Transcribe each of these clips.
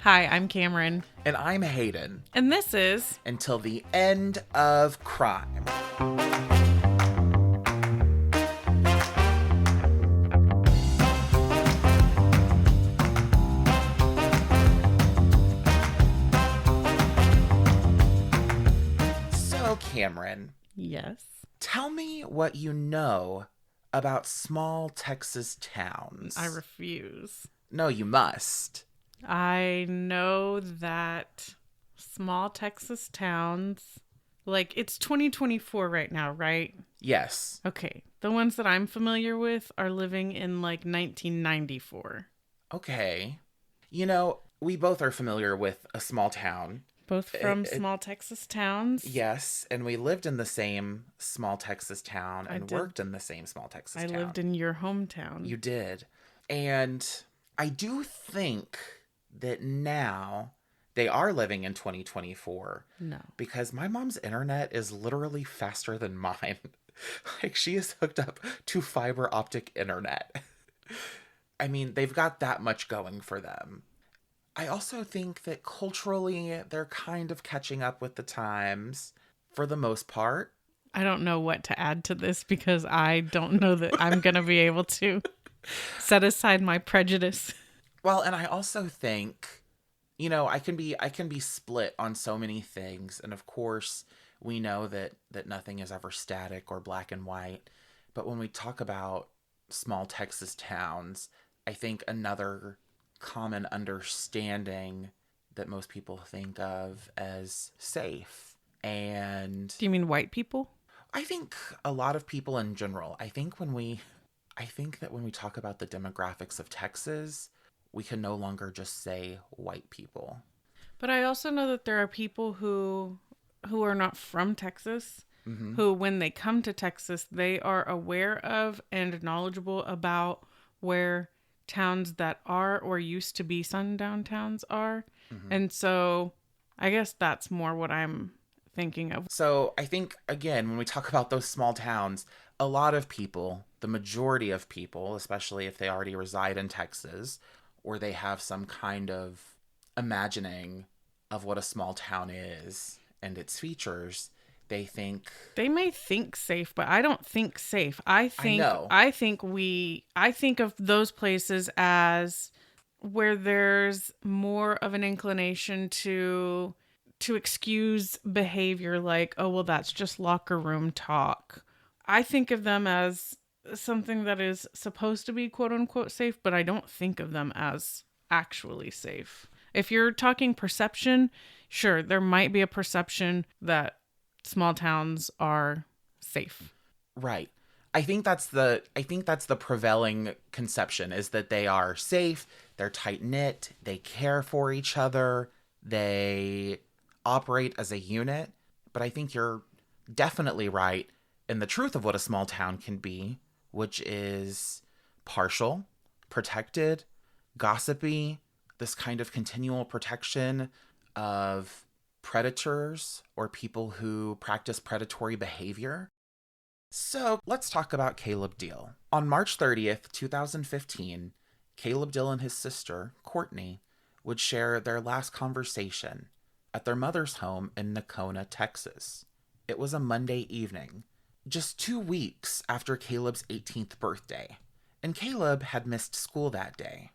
Hi, I'm Cameron. And I'm Hayden. And this is Until the End of Crime. So, Cameron. Yes. Tell me what you know about small Texas towns. I refuse. No, you must. I know that small Texas towns, like it's 2024 right now, right? Yes. Okay. The ones that I'm familiar with are living in like 1994. Okay. You know, we both are familiar with a small town. Both from small Texas towns. Yes, and we lived in the same small Texas town I and did. worked in the same small Texas town. I lived in your hometown. You did. And I do think that now they are living in 2024. No. Because my mom's internet is literally faster than mine. Like, she is hooked up to fiber optic internet. I mean, they've got that much going for them. I also think that culturally, they're kind of catching up with the times for the most part. I don't know what to add to this because I don't know that I'm going to be able to set aside my prejudice. Well, and I also think, you know, I can be split on so many things, and of course, we know that nothing is ever static or black and white. But when we talk about small Texas towns, I think another common understanding that most people think of as safe. And Do you mean white people? I think a lot of people in general, I think that when we talk about the demographics of Texas, we can no longer just say white people. But I also know that there are people who are not from Texas, who when they come to Texas, they are aware of and knowledgeable about where towns that are or used to be sundown towns are. And so I guess that's more what I'm thinking of. So I think, again, when we talk about those small towns, a lot of people, the majority of people, especially if they already reside in Texas, or they have some kind of imagining of what a small town is and its features, they think They may think safe, but I don't think safe. I think know. I think of those places as where there's more of an inclination to excuse behavior like, oh well, that's just locker room talk. I think of them as something that is supposed to be quote unquote safe, but I don't think of them as actually safe. If you're talking perception, sure, there might be a perception that small towns are safe. Right. I think that's the prevailing conception, is that they are safe, they're tight-knit, they care for each other, they operate as a unit. But I think you're definitely right in the truth of what a small town can be, which is partial, protected, gossipy, this kind of continual protection of predators or people who practice predatory behavior. So let's talk about Caleb Diehl. On March 30th, 2015, Caleb Diehl and his sister, Courtney, would share their last conversation at their mother's home in Nocona, Texas. It was a Monday evening, just 2 weeks after Caleb's 18th birthday, and Caleb had missed school that day.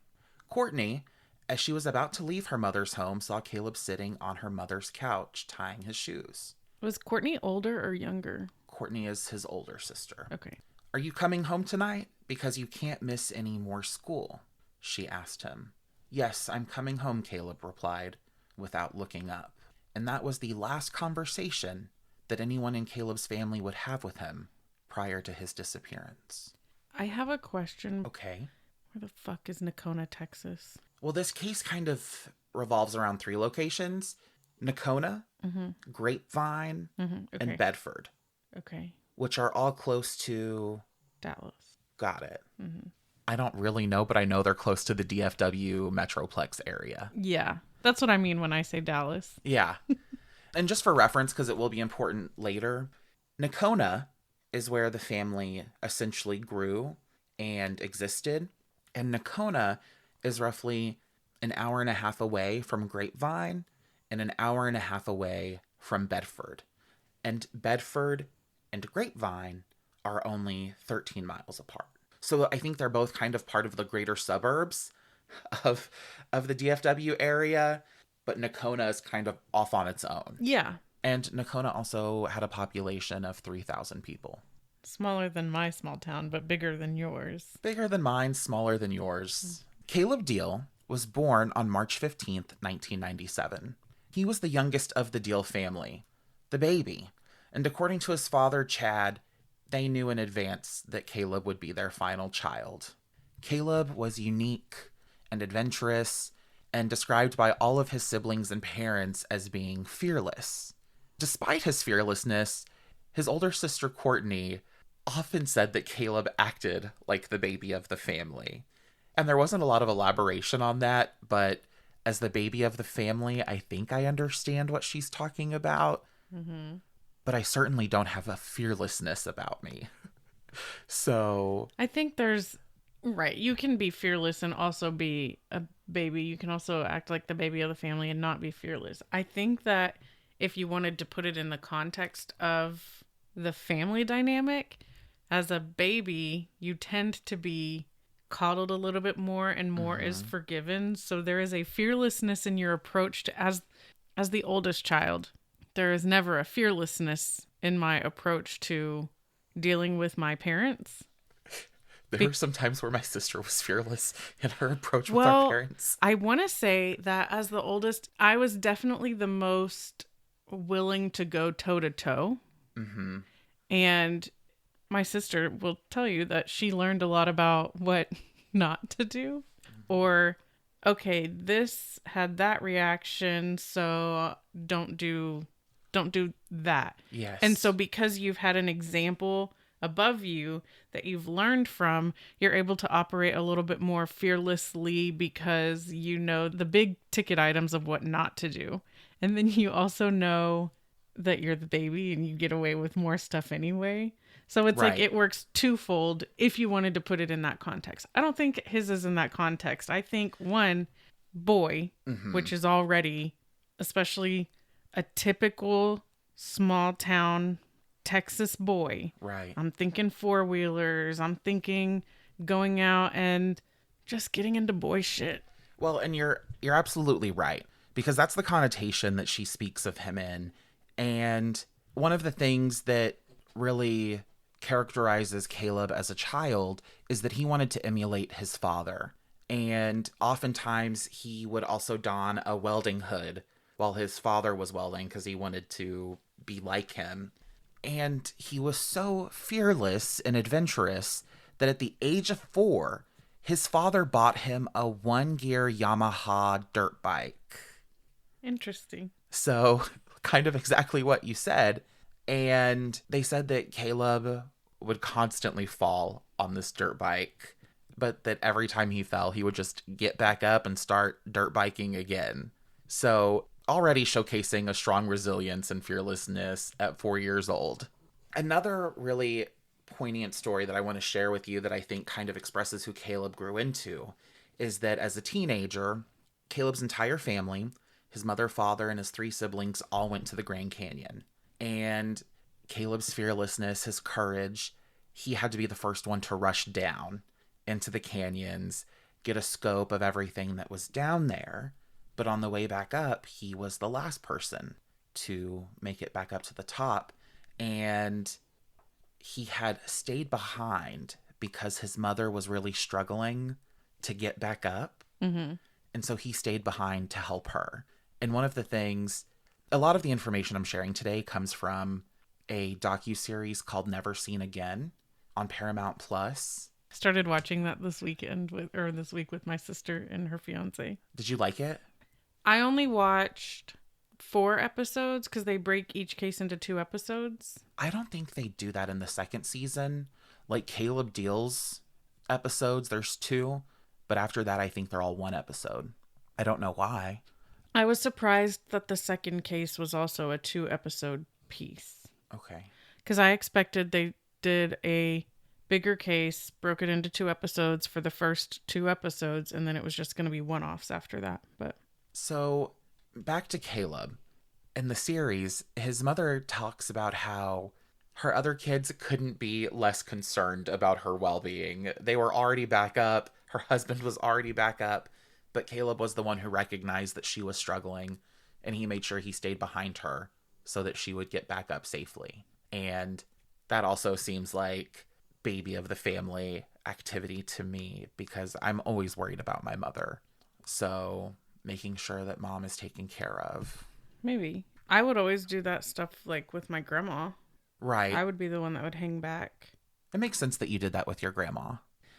Courtney, as she was about to leave her mother's home, saw Caleb sitting on her mother's couch, tying his shoes. Was Courtney older or younger? Courtney is his older sister. Okay. "Are you coming home tonight? Because you can't miss any more school," she asked him. "Yes, I'm coming home," Caleb replied, without looking up. And that was the last conversation that anyone in Caleb's family would have with him prior to his disappearance. I have a question. Okay. Where the fuck is Nocona, Texas? Well, this case kind of revolves around 3 locations: Nocona, Grapevine, Okay. and Bedford, Okay. which are all close to... Dallas. Got it. I don't really know, but I know they're close to the DFW Metroplex area. Yeah. That's what I mean when I say Dallas. Yeah. And just for reference, because it will be important later, Nocona is where the family essentially grew and existed. And Nocona is roughly an hour and a half away from Grapevine, and an hour and a half away from Bedford. And Bedford and Grapevine are only 13 miles apart. So I think they're both kind of part of the greater suburbs of the DFW area, but Nocona is kind of off on its own. Yeah. And Nocona also had a population of 3,000 people. Smaller than my small town, but bigger than yours. Bigger than mine, smaller than yours. Caleb Diehl was born on March 15th, 1997. He was the youngest of the Diehl family, the baby. And according to his father, Chad, they knew in advance that Caleb would be their final child. Caleb was unique and adventurous and described by all of his siblings and parents as being fearless. Despite his fearlessness, his older sister Courtney often said that Caleb acted like the baby of the family. And there wasn't a lot of elaboration on that, but as the baby of the family, I think I understand what she's talking about. Mm-hmm. But I certainly don't have a fearlessness about me. So I think there's, right, you can be fearless and also be a baby. You can also act like the baby of the family and not be fearless. I think that if you wanted to put it in the context of the family dynamic, as a baby, you tend to be coddled a little bit more and more is forgiven. So there is a fearlessness in your approach to, as the oldest child. There is never a fearlessness in my approach to dealing with my parents. there were some times where my sister was fearless in her approach with our parents. I want to say that as the oldest, I was definitely the most willing to go toe to toe. And my sister will tell you that she learned a lot about what not to do. Or, okay, this had that reaction, so don't do that. Yes. And so because you've had an example above you that you've learned from, you're able to operate a little bit more fearlessly because you know the big ticket items of what not to do. And then you also know that you're the baby and you get away with more stuff anyway. So it's like it works twofold if you wanted to put it in that context. I don't think his is in that context. I think one, boy, which is already, especially a typical small town Texas boy. Right. I'm thinking four-wheelers. I'm thinking going out and just getting into boy shit. Well, and you're absolutely right, because that's the connotation that she speaks of him in. And one of the things that really characterizes Caleb as a child is that he wanted to emulate his father. And oftentimes he would also don a welding hood while his father was welding because he wanted to be like him. And he was so fearless and adventurous that at the age of 4, his father bought him a 1-gear Yamaha dirt bike. Interesting. So kind of exactly what you said. And they said that Caleb would constantly fall on this dirt bike, but that every time he fell, he would just get back up and start dirt biking again. So already showcasing a strong resilience and fearlessness at 4 years old. Another really poignant story that I want to share with you that I think kind of expresses who Caleb grew into is that as a teenager, Caleb's entire family, his mother, father, and his 3 siblings all went to the Grand Canyon. And Caleb's fearlessness, his courage, he had to be the first one to rush down into the canyons, get a scope of everything that was down there. But on the way back up, he was the last person to make it back up to the top. And he had stayed behind because his mother was really struggling to get back up. And so he stayed behind to help her. And one of the things, a lot of the information I'm sharing today comes from a docuseries called Never Seen Again on Paramount Plus. Started watching that this week with my sister and her fiance. Did you like it? I only watched 4 episodes because they break each case into 2 episodes. I don't think they do that in the second season. Like Caleb Diehl's episodes, there's 2. But after that, I think they're all 1 episode. I don't know why. I was surprised that the second case was also a 2-episode piece. Okay. Because I expected they did a bigger case, broke it into 2 episodes for the first 2 episodes, and then it was just going to be one-offs after that. But So, back to Caleb. In the series, his mother talks about how her other kids couldn't be less concerned about her well being. They were already back up, her husband was already back up, but Caleb was the one who recognized that she was struggling, and he made sure he stayed behind her so that she would get back up safely. And that also seems like baby of the family activity to me because I'm always worried about my mother. So, making sure that mom is taken care of. maybe. I would always do that stuff like with my grandma. Right. I would be the one that would hang back. It makes sense that you did that with your grandma.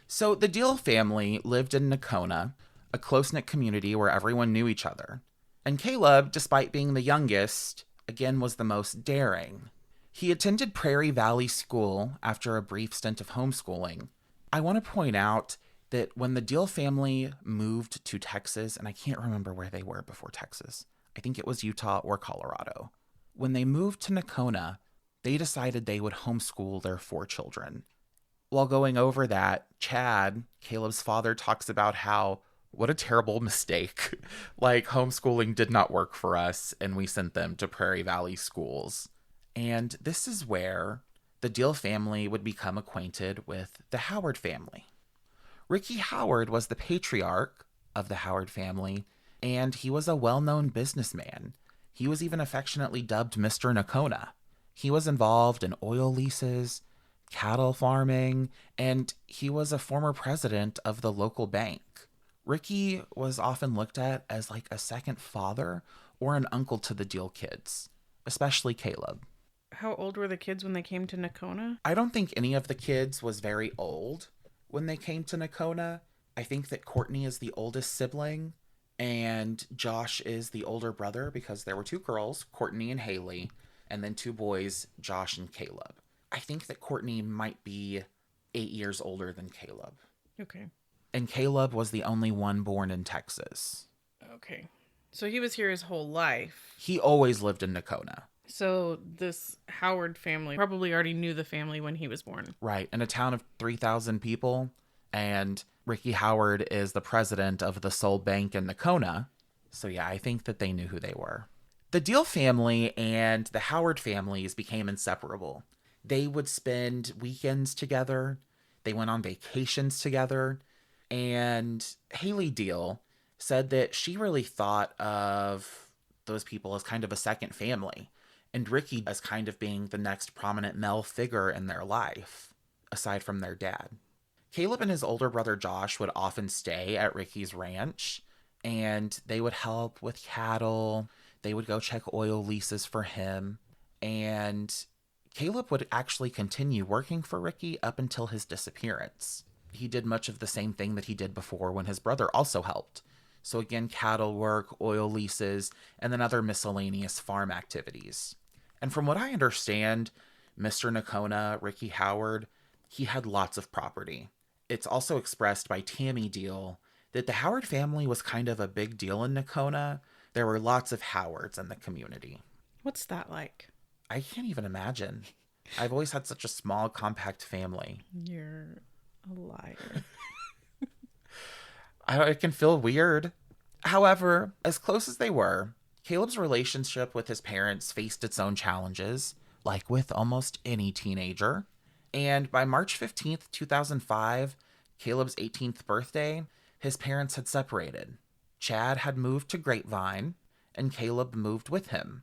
So the Diehl family lived in Nocona, a close knit community where everyone knew each other. And Caleb, despite being the youngest, again was the most daring. He attended Prairie Valley School after a brief stint of homeschooling. I want to point out that when the Diehl family moved to Texas, and I can't remember where they were before Texas, I think it was Utah or Colorado. When they moved to Nocona, they decided they would homeschool their 4 children. While going over that, Chad, Caleb's father, talks about how what a terrible mistake. Like, homeschooling did not work for us, and we sent them to Prairie Valley schools. And this is where the Diehl family would become acquainted with the Howard family. Ricky Howard was the patriarch of the Howard family, and he was a well-known businessman. He was even affectionately dubbed Mr. Nocona. He was involved in oil leases, cattle farming, and he was a former president of the local bank. Ricky was often looked at as like a second father or an uncle to the Diehl kids, especially Caleb. How old were the kids when they came to Nocona? I don't think any of the kids was very old when they came to Nocona. I think that Courtney is the oldest sibling, and Josh is the older brother because there were 2 girls, Courtney and Haley, and then 2 boys, Josh and Caleb. I think that Courtney might be 8 years older than Caleb. Okay. And Caleb was the only one born in Texas. Okay. So he was here his whole life. He always lived in Nocona. So this Howard family probably already knew the family when he was born. Right. In a town of 3,000 people. And Ricky Howard is the president of the Soul Bank in Nocona. So yeah, I think that they knew who they were. The Diehl family and the Howard families became inseparable. They would spend weekends together. They went on vacations together. And Haley Diehl said that she really thought of those people as kind of a second family, and Ricky as kind of being the next prominent male figure in their life, aside from their dad. Caleb and his older brother Josh would often stay at Ricky's ranch, and they would help with cattle. They would go check oil leases for him, and Caleb would actually continue working for Ricky up until his disappearance. He did much of the same thing that he did before when his brother also helped. So again, cattle work, oil leases, and then other miscellaneous farm activities. And from what I understand, Mr. Nocona, Ricky Howard, he had lots of property. It's also expressed by Tammy Diehl that the Howard family was kind of a big deal in Nocona. There were lots of Howards in the community. What's that like? I can't even imagine. I've always had such a small, compact family. You're a liar. It can feel weird. However, as close as they were, Caleb's relationship with his parents faced its own challenges, like with almost any teenager. And by March 15th, 2005, Caleb's 18th birthday, his parents had separated. Chad had moved to Grapevine, and Caleb moved with him.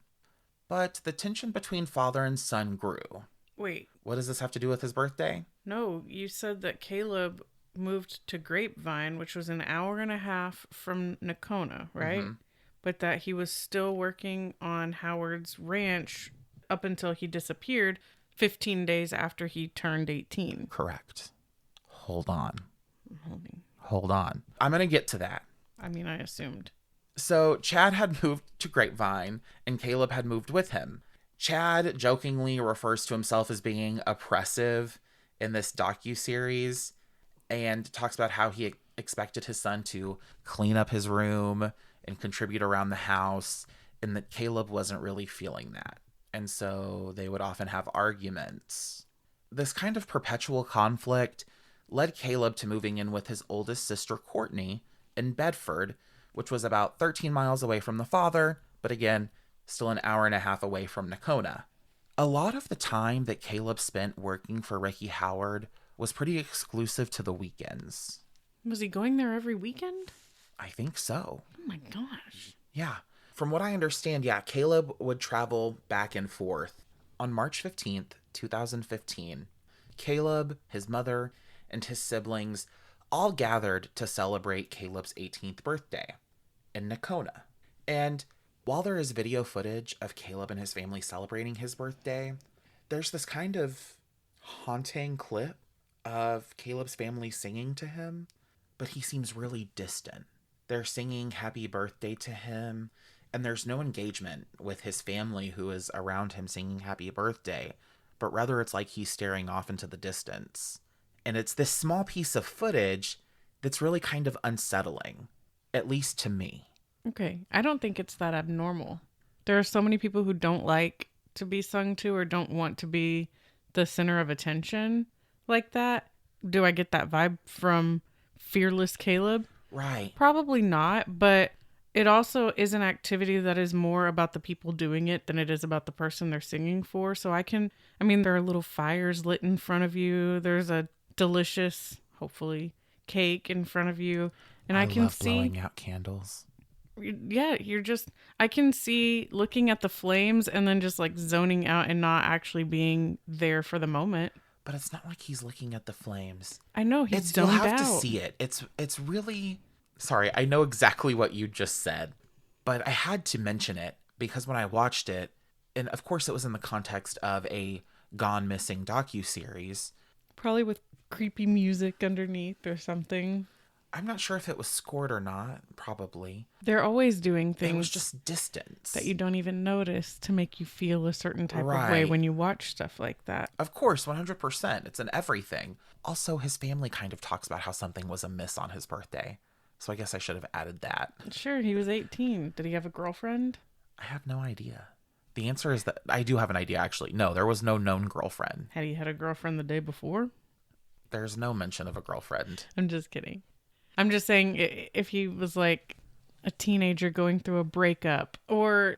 But the tension between father and son grew. Wait, What does this have to do with his birthday? no, you said that Caleb moved to Grapevine, which was an hour and a half from Nocona, right? Mhm. But that he was still working on Howard's ranch up until he disappeared 15 days after he turned 18. Correct. Hold on. I'm holding. Hold on. I'm going to get to that. I mean, I assumed. So Chad had moved to Grapevine, and Caleb had moved with him. Chad jokingly refers to himself as being oppressive in this docuseries and talks about how he expected his son to clean up his room and contribute around the house, and that Caleb wasn't really feeling that. And so they would often have arguments. this kind of perpetual conflict led Caleb to moving in with his oldest sister, Courtney, in Bedford, which was about 13 miles away from the father, but again, still an hour and a half away from Nocona. A lot of the time that Caleb spent working for Ricky Howard was pretty exclusive to the weekends. Was he going there every weekend? I think so. Oh my gosh. Yeah. From what I understand, yeah, Caleb would travel back and forth. On March 15th, 2015, Caleb, his mother, and his siblings all gathered to celebrate Caleb's 18th birthday in Nocona. And while there is video footage of Caleb and his family celebrating his birthday, there's this kind of haunting clip of Caleb's family singing to him, but he seems really distant. They're singing happy birthday to him, and there's no engagement with his family who is around him singing happy birthday, but rather it's like he's staring off into the distance. And it's this small piece of footage that's really kind of unsettling, at least to me. Okay, I don't think it's that abnormal. There are so many people who don't like to be sung to or don't want to be the center of attention like that. Do I get that vibe from Fearless Caleb? Right. Probably not, but it also is an activity that is more about the people doing it than it is about the person they're singing for. So there are little fires lit in front of you. There's a delicious, hopefully, cake in front of you. And I can love see blowing out candles. Yeah, I can see looking at the flames and then just like zoning out and not actually being there for the moment. But it's not like he's looking at the flames. I know, he's You'll zoned have out. to see it. It's really... Sorry, I know exactly what you just said, but I had to mention it because when I watched it, and of course it was in the context of a Gone Missing docuseries. Probably with creepy music underneath or something. I'm not sure if it was scored or not, probably. They're always doing It things was just distance. that you don't even notice to make you feel a certain type of way Right. when you watch stuff like that. Of course, 100%. It's in everything. Also, his family kind of talks about how something was amiss on his birthday. So I guess I should have added that. Sure, he was 18. Did he have a girlfriend? I have no idea. The answer is that I do have an idea, actually. No, there was no known girlfriend. Had he had a girlfriend the day before? There's no mention of a girlfriend. I'm just kidding. I'm just saying if he was like a teenager going through a breakup, or,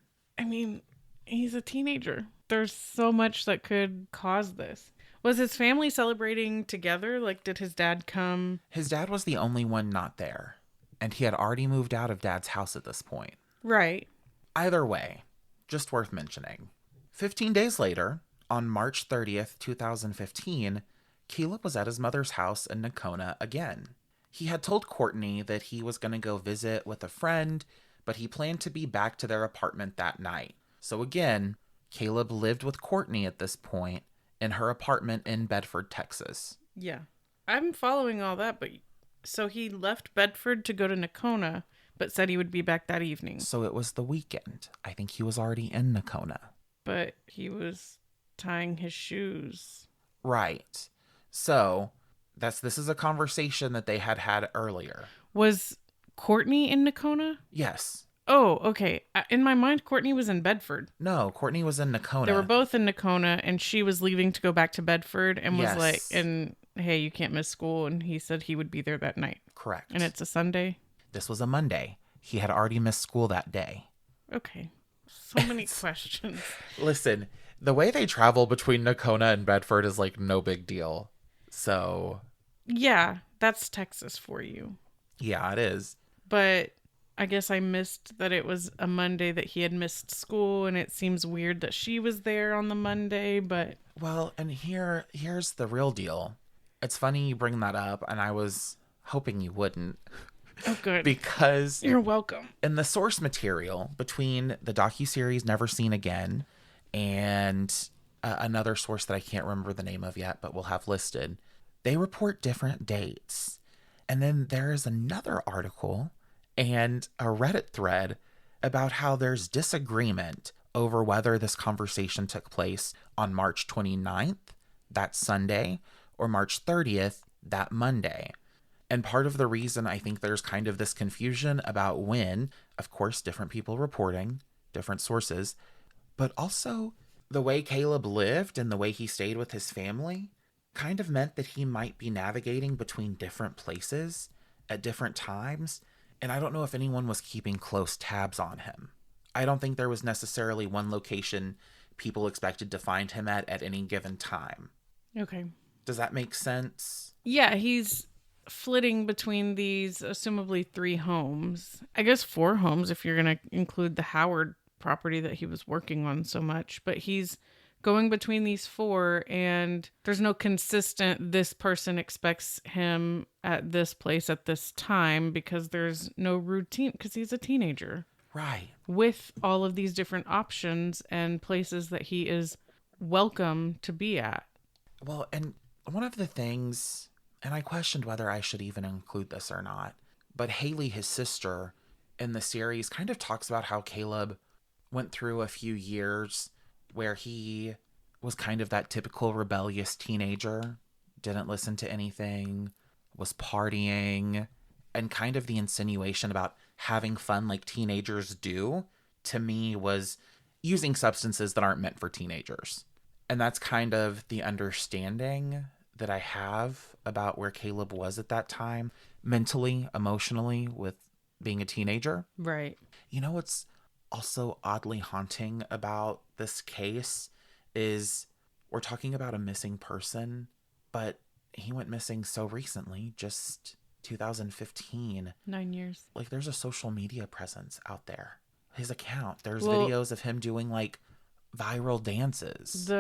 he's a teenager. There's so much that could cause this. Was his family celebrating together? Like, did his dad come? His dad was the only one not there, and he had already moved out of Dad's house at this point. Right. Either way, just worth mentioning. 15 days later, on March 30th, 2015, Caleb was at his mother's house in Nocona again. He had told Courtney that he was going to go visit with a friend, but he planned to be back to their apartment that night. So again, Caleb lived with Courtney at this point in her apartment in Bedford, Texas. Yeah. I'm following all that, but so he left Bedford to go to Nocona, but said he would be back that evening. So it was the weekend. I think he was already in Nocona. But he was tying his shoes. Right. So this is a conversation that they had had earlier. Was Courtney in Nocona? Yes. Oh, okay. In my mind, Courtney was in Bedford. No, Courtney was in Nocona. They were both in Nocona, and she was leaving to go back to Bedford and was Yes. like, and hey, you can't miss school. And he said he would be there that night. Correct. And it's a Sunday. This was a Monday. He had already missed school that day. Okay. So many questions. Listen, the way they travel between Nocona and Bedford is like no big deal. So, Yeah, that's Texas for you. yeah, it is. But I guess I missed that it was a Monday that he had missed school, and it seems weird that she was there on the Monday, but... Well, and here's the real deal. It's funny you bring that up, and I was hoping you wouldn't. Oh, good. Because You're welcome. in the source material between the docuseries Never Seen Again and another source that I can't remember the name of yet, but we'll have listed, they report different dates. And then there is another article and a Reddit thread about how there's disagreement over whether this conversation took place on March 29th, that Sunday, or March 30th, that Monday. And part of the reason I think there's kind of this confusion about when, of course, different people reporting, different sources, but also the way Caleb lived and the way he stayed with his family, kind of meant that he might be navigating between different places at different times, and I don't know if anyone was keeping close tabs on him. I don't think there was necessarily one location people expected to find him at any given time. Okay. Does that make sense? Yeah, he's flitting between these assumably 3 homes. I guess 4 homes if you're going to include the Howard property that he was working on so much, but he's going between these 4 and there's no consistent this person expects him at this place at this time because there's no routine because he's a teenager. Right. With all of these different options and places that he is welcome to be at. Well, and one of the things, and I questioned whether I should even include this or not, but Haley, his sister, in the series kind of talks about how Caleb went through a few years where he was kind of that typical rebellious teenager, didn't listen to anything, was partying, and kind of the insinuation about having fun like teenagers do, to me, was using substances that aren't meant for teenagers. And that's kind of the understanding that I have about where Caleb was at that time, mentally, emotionally, with being a teenager. Right. You know what's also oddly haunting about this case is we're talking about a missing person, but he went missing so recently, just 2015. 9 years. Like, there's a social media presence out there. His account, there's Well, videos of him doing like viral dances.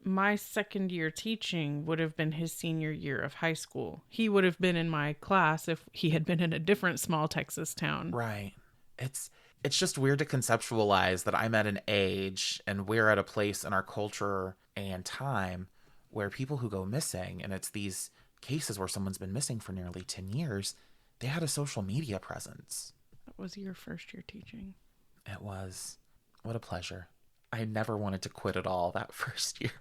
My second year teaching would have been his senior year of high school. He would have been in my class if he had been in a different small Texas town. Right. It's just weird to conceptualize that I'm at an age and we're at a place in our culture and time where people who go missing, and it's these cases where someone's been missing for nearly 10 years, they had a social media presence. That was your first year teaching. It was. What a pleasure. I never wanted to quit at all that first year.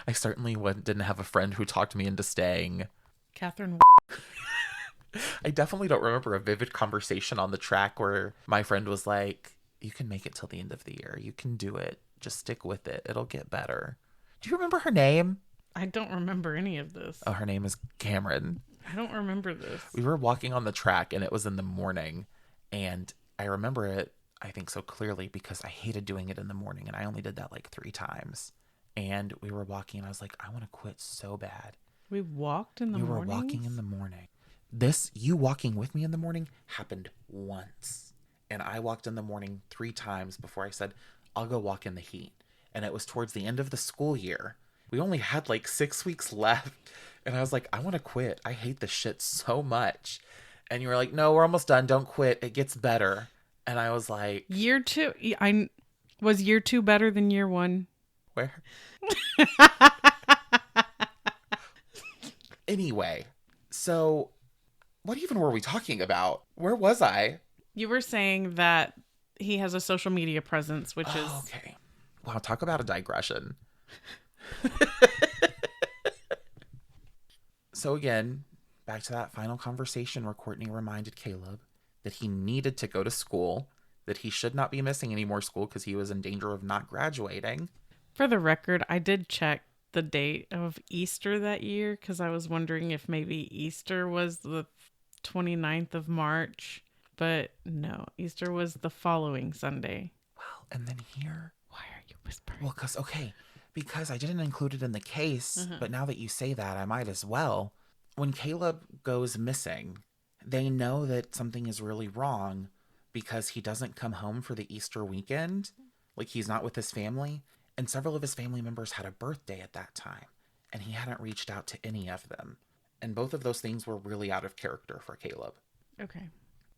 I certainly didn't have a friend who talked me into staying. Catherine. I definitely don't remember a vivid conversation on the track where my friend was like, you can make it till the end of the year. You can do it. Just stick with it. It'll get better. Do you remember her name? I don't remember any of this. Oh, her name is Cameron. I don't remember this. We were walking on the track and it was in the morning. And I remember it, I think, so clearly because I hated doing it in the morning. And I only did that like 3 times. And we were walking and I was like, I want to quit so bad. We walked in the morning? We were walking in the morning. You walking with me in the morning happened once. And I walked in the morning 3 times before I said, I'll go walk in the heat. And it was towards the end of the school year. We only had like 6 weeks left. And I was like, I want to quit. I hate this shit so much. And you were like, no, we're almost done. Don't quit. It gets better. And I was like, year 2. Was year 2 better than year 1? Where? Anyway, so what even were we talking about? Where was I? You were saying that he has a social media presence, which is... Okay. Wow, talk about a digression. So again, back to that final conversation where Courtney reminded Caleb that he needed to go to school, that he should not be missing any more school because he was in danger of not graduating. For the record, I did check the date of Easter that year because I was wondering if maybe Easter was the 29th of March, but no, Easter was the following Sunday. Well, and then here... Why are you whispering? Well, because I didn't include it in the case, but now that you say that, I might as well. When Caleb goes missing, they know that something is really wrong because he doesn't come home for the Easter weekend. Like, he's not with his family. And several of his family members had a birthday at that time, and he hadn't reached out to any of them. And both of those things were really out of character for Caleb. Okay.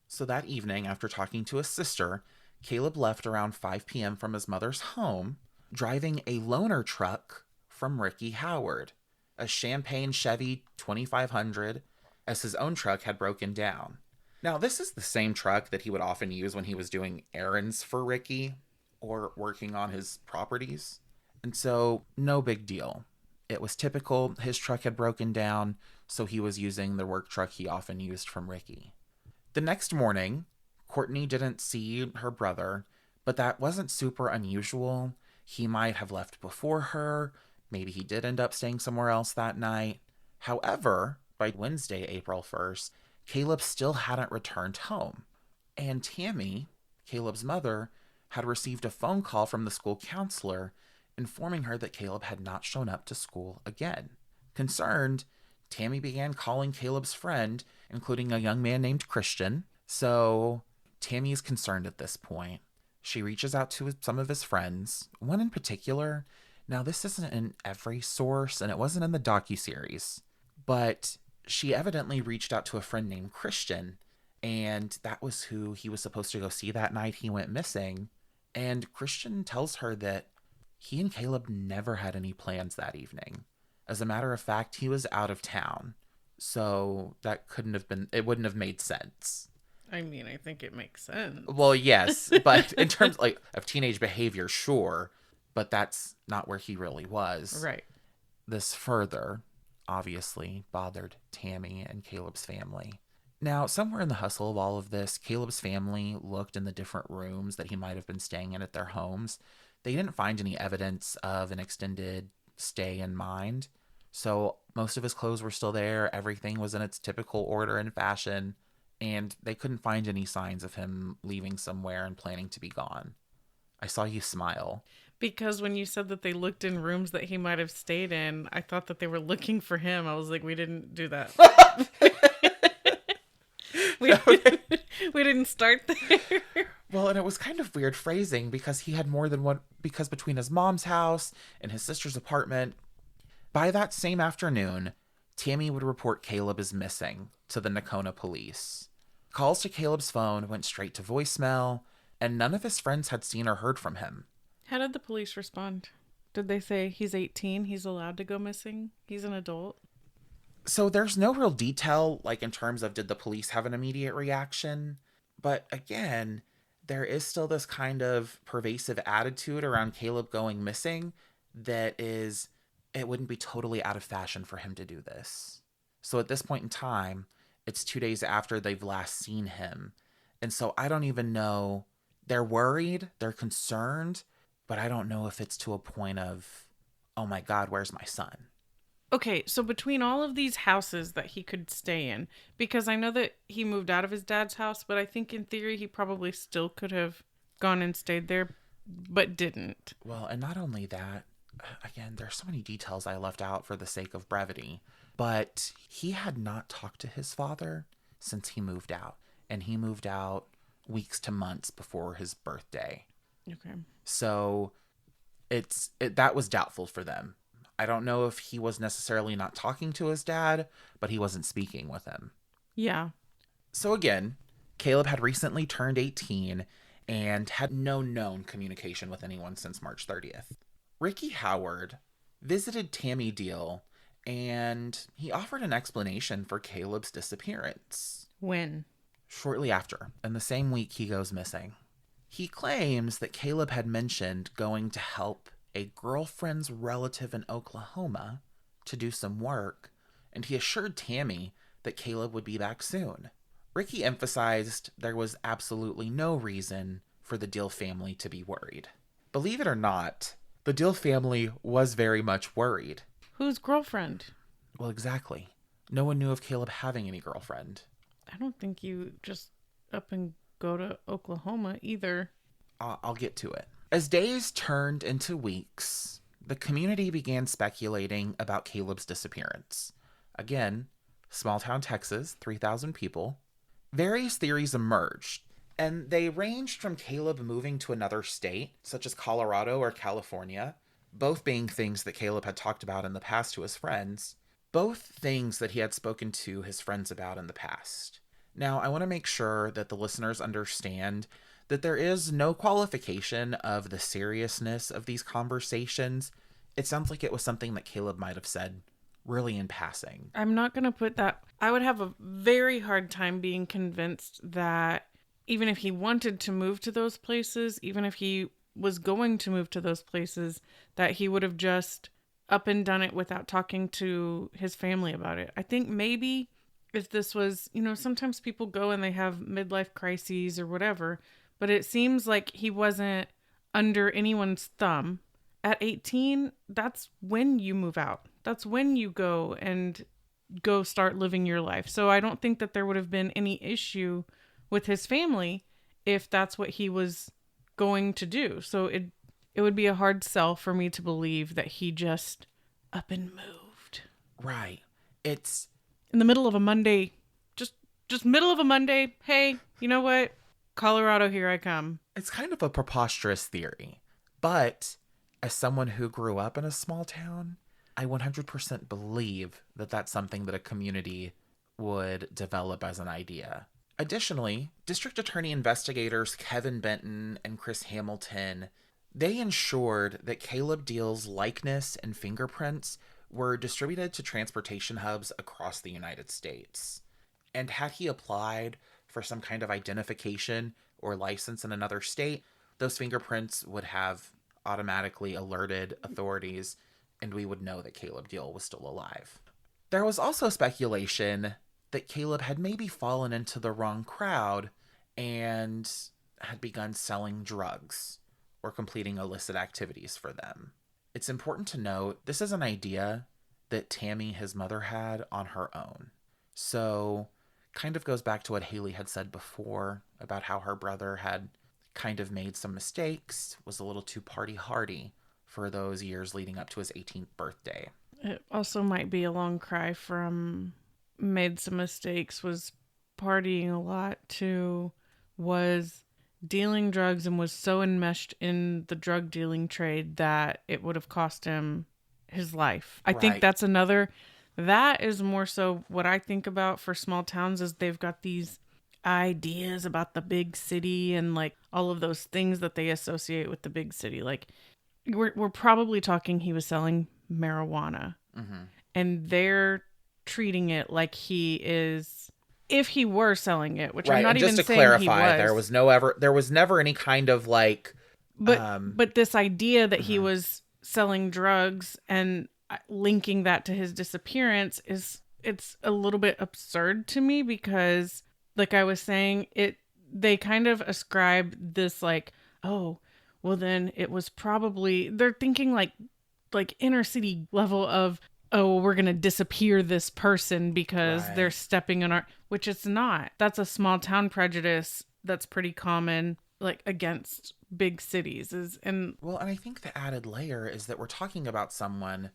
So that evening, after talking to his sister, Caleb left around 5 p.m. from his mother's home, driving a loaner truck from Ricky Howard, a Champagne Chevy 2500, as his own truck had broken down. Now, this is the same truck that he would often use when he was doing errands for Ricky or working on his properties. And so, no big deal. It was typical. His truck had broken down, so he was using the work truck he often used from Ricky. The next morning, Courtney didn't see her brother, but that wasn't super unusual. He might have left before her. Maybe he did end up staying somewhere else that night. However, by Wednesday, April 1st, Caleb still hadn't returned home. And Tammy, Caleb's mother, had received a phone call from the school counselor informing her that Caleb had not shown up to school again. Concerned, Tammy began calling Caleb's friend, including a young man named Christian. So Tammy is concerned at this point. She reaches out to some of his friends, one in particular. Now, this isn't in every source, and it wasn't in the docuseries, but she evidently reached out to a friend named Christian, and that was who he was supposed to go see that night he went missing. And Christian tells her that he and Caleb never had any plans that evening. As a matter of fact, he was out of town. So that it wouldn't have made sense. I mean, I think it makes sense. Well, yes, but in terms of teenage behavior, sure, but that's not where he really was. Right. This further, obviously, bothered Tammy and Caleb's family. Now, somewhere in the hustle of all of this, Caleb's family looked in the different rooms that he might have been staying in at their homes. They didn't find any evidence of an extended stay in mind. So most of his clothes were still there. Everything was in its typical order and fashion. And they couldn't find any signs of him leaving somewhere and planning to be gone. I saw you smile. Because when you said that they looked in rooms that he might have stayed in, I thought that they were looking for him. I was like, we didn't do that. we didn't start there. Well, and it was kind of weird phrasing because he had more than one, because between his mom's house and his sister's apartment, by that same afternoon, Tammy would report Caleb as missing to the Nocona police. Calls to Caleb's phone went straight to voicemail, and none of his friends had seen or heard from him. How did the police respond? Did they say he's 18, he's allowed to go missing, he's an adult? So there's no real detail, in terms of did the police have an immediate reaction? But again, there is still this kind of pervasive attitude around Caleb going missing that is, it wouldn't be totally out of fashion for him to do this. So at this point in time, it's 2 days after they've last seen him. And so I don't even know. They're worried, they're concerned, but I don't know if it's to a point of, oh my God, where's my son? Okay, so between all of these houses that he could stay in, because I know that he moved out of his dad's house, but I think in theory he probably still could have gone and stayed there, but didn't. Well, and not only that, again, there's so many details I left out for the sake of brevity, but he had not talked to his father since he moved out, and he moved out weeks to months before his birthday. Okay. So that was doubtful for them. I don't know if he was necessarily not talking to his dad, but he wasn't speaking with him. Yeah. So again, Caleb had recently turned 18 and had no known communication with anyone since March 30th. Ricky Howard visited Tammy Diehl, and he offered an explanation for Caleb's disappearance. When? Shortly after, in the same week he goes missing. He claims that Caleb had mentioned going to help a girlfriend's relative in Oklahoma to do some work, and he assured Tammy that Caleb would be back soon. Ricky emphasized there was absolutely no reason for the Diehl family to be worried. Believe it or not, the Diehl family was very much worried. Whose girlfriend? Well, exactly. No one knew of Caleb having any girlfriend. I don't think you just up and go to Oklahoma either. I'll get to it. As days turned into weeks, the community began speculating about Caleb's disappearance. Again, small town Texas, 3,000 people. Various theories emerged, and they ranged from Caleb moving to another state, such as Colorado or California, both being things that Caleb had talked about in the past to his friends, both things that he had spoken to his friends about in the past. Now, I want to make sure that the listeners understand that there is no qualification of the seriousness of these conversations. It sounds like it was something that Caleb might have said really in passing. I'm not going to put that. I would have a very hard time being convinced that even if he wanted to move to those places, even if he was going to move to those places, that he would have just up and done it without talking to his family about it. I think maybe if this was, sometimes people go and they have midlife crises or whatever, but it seems like he wasn't under anyone's thumb at 18, that's when you move out. That's when you go start living your life. So I don't think that there would have been any issue with his family if that's what he was going to do. So it would be a hard sell for me to believe that he just up and moved. Right. It's In the middle of a Monday, just middle of a Monday, hey, you know what? Colorado, here I come. it's kind of a preposterous theory. But as someone who grew up in a small town, I 100% believe that that's something that a community would develop as an idea. Additionally, District Attorney investigators Kevin Benton and Chris Hamilton, they ensured that Caleb Diehl's likeness and fingerprints were distributed to transportation hubs across the United States. And had he applied for some kind of identification or license in another state, those fingerprints would have automatically alerted authorities, and we would know that Caleb Diehl was still alive. There was also speculation that Caleb had maybe fallen into the wrong crowd and had begun selling drugs or completing illicit activities for them. It's important to note this is an idea that Tammy, his mother, had on her own. So, kind of goes back to what Haley had said before about how her brother had kind of made some mistakes, was a little too party hardy for those years leading up to his 18th birthday. It also might be a long cry from made some mistakes, was partying a lot, to was dealing drugs and was so enmeshed in the drug dealing trade that it would have cost him his life. I think Right. that's that is more so what I think about for small towns, is they've got these ideas about the big city and like all of those things that they associate with the big city. Like we're probably talking he was selling marijuana, and they're treating it like he is, if he were selling it, which I'm Right, not and even just to saying clarify, he was. there was never any kind of like, But this idea that he was selling drugs and linking that to his disappearance it's a little bit absurd to me, because like I was saying, they kind of ascribe this like, oh, well then it was probably, they're thinking like inner city level of, oh, we're going to disappear this person because they're Right. stepping on our, which it's not. That's a small town prejudice that's pretty common, like against big cities is. And Well, and I think the added layer is that we're talking about someone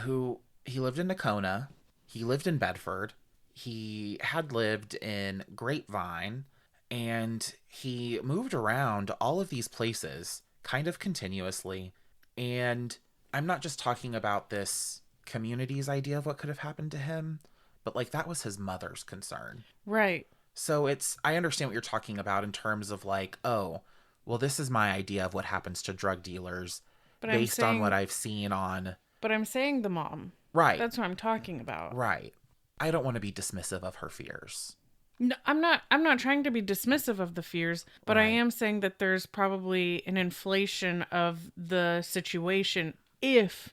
who, he lived in Nocona, he lived in Bedford, he had lived in Grapevine, and he moved around all of these places kind of continuously. And I'm not just talking about this community's idea of what could have happened to him, but like that was his mother's concern. right. So I understand what you're talking about in terms of like, oh, well, this is my idea of what happens to drug dealers But based on what I've seen on. I'm saying the mom. Right, That's what I'm talking about. right. I don't want to be dismissive of her fears. No, I'm not trying to be dismissive of the fears, but I Right. am saying that there's probably an inflation of the situation if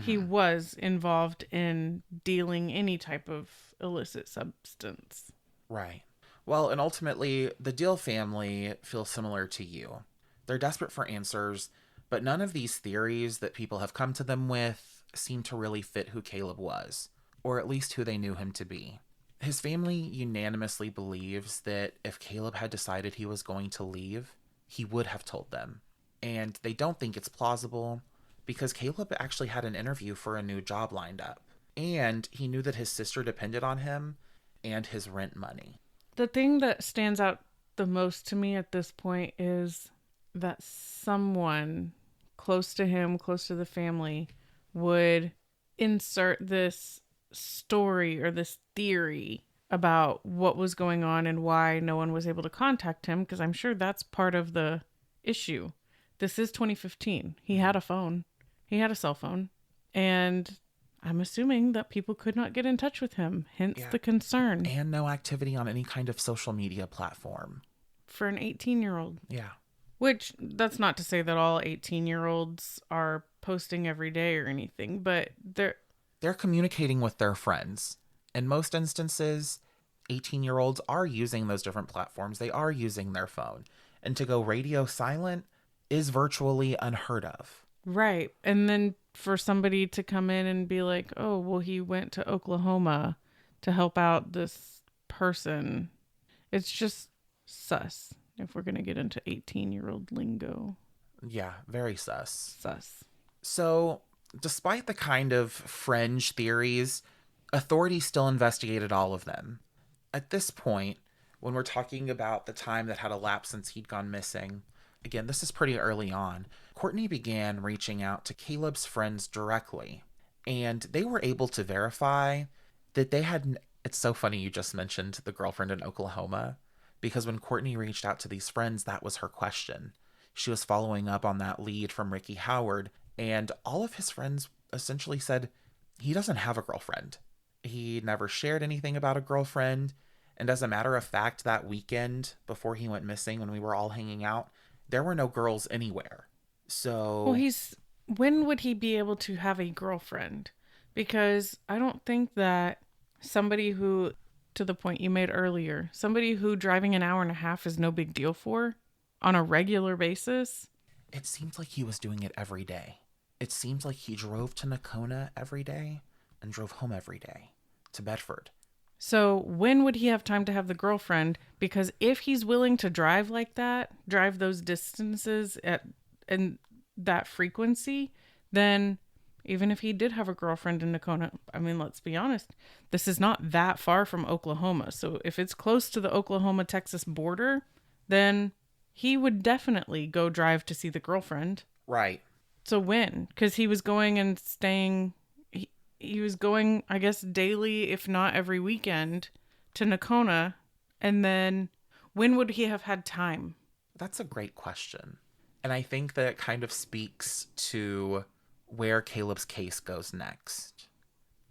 he was involved in dealing any type of illicit substance. Right. Well, and ultimately, the Diehl family feels similar to you. They're desperate for answers, but none of these theories that people have come to them with seem to really fit who Caleb was, or at least who they knew him to be. His family unanimously believes that if Caleb had decided he was going to leave, he would have told them. And they don't think it's plausible because Caleb actually had an interview for a new job lined up. And he knew that his sister depended on him and his rent money. The thing that stands out the most to me at this point is that someone close to him, close to the family, would insert this story or this theory about what was going on and why no one was able to contact him, because I'm sure that's part of the issue. This is 2015. He had a phone. He had a cell phone. And I'm assuming that people could not get in touch with him, hence Yeah. the concern And no activity on any kind of social media platform. for an 18-year-old. Yeah. Which, that's not to say that all 18-year-olds are posting every day or anything, but They're communicating with their friends. In most instances, 18-year-olds are using those different platforms. They are using their phone. And to go radio silent is virtually unheard of. Right. And then for somebody to come in and be like, oh, well, he went to Oklahoma to help out this person. It's just sus if we're going to get into 18-year-old lingo. Yeah, very sus. Sus. So, despite the kind of fringe theories, authorities still investigated all of them. At this point, when we're talking about the time that had elapsed since he'd gone missing, again, this is pretty early on, Courtney began reaching out to Caleb's friends directly, and they were able to verify that they had. It's so funny you just mentioned the girlfriend in Oklahoma, because when Courtney reached out to these friends, that was her question. She was following up on that lead from Ricky Howard, and all of his friends essentially said he doesn't have a girlfriend. He never shared anything about a girlfriend. And as a matter of fact, that weekend before he went missing, when we were all hanging out, there were no girls anywhere. Well, So, when would he be able to have a girlfriend? Because I don't think that somebody who, to the point you made earlier, somebody who driving an hour and a half is no big deal for on a regular basis. it seems like he was doing it every day. It seems like he drove to Nocona every day and drove home every day to Bedford. So when would he have time to have the girlfriend? Because if he's willing to drive like that, drive those distances at and that frequency, then even if he did have a girlfriend in Nocona, I mean, let's be honest, this is not that far from Oklahoma. So if it's close to the Oklahoma-Texas border, then he would definitely go drive to see the girlfriend. Right. So when? Because he was going and staying, he was going, I guess, daily, if not every weekend, to Nocona. And then when would he have had time? That's a great question. And I think that it kind of speaks to where Caleb's case goes next.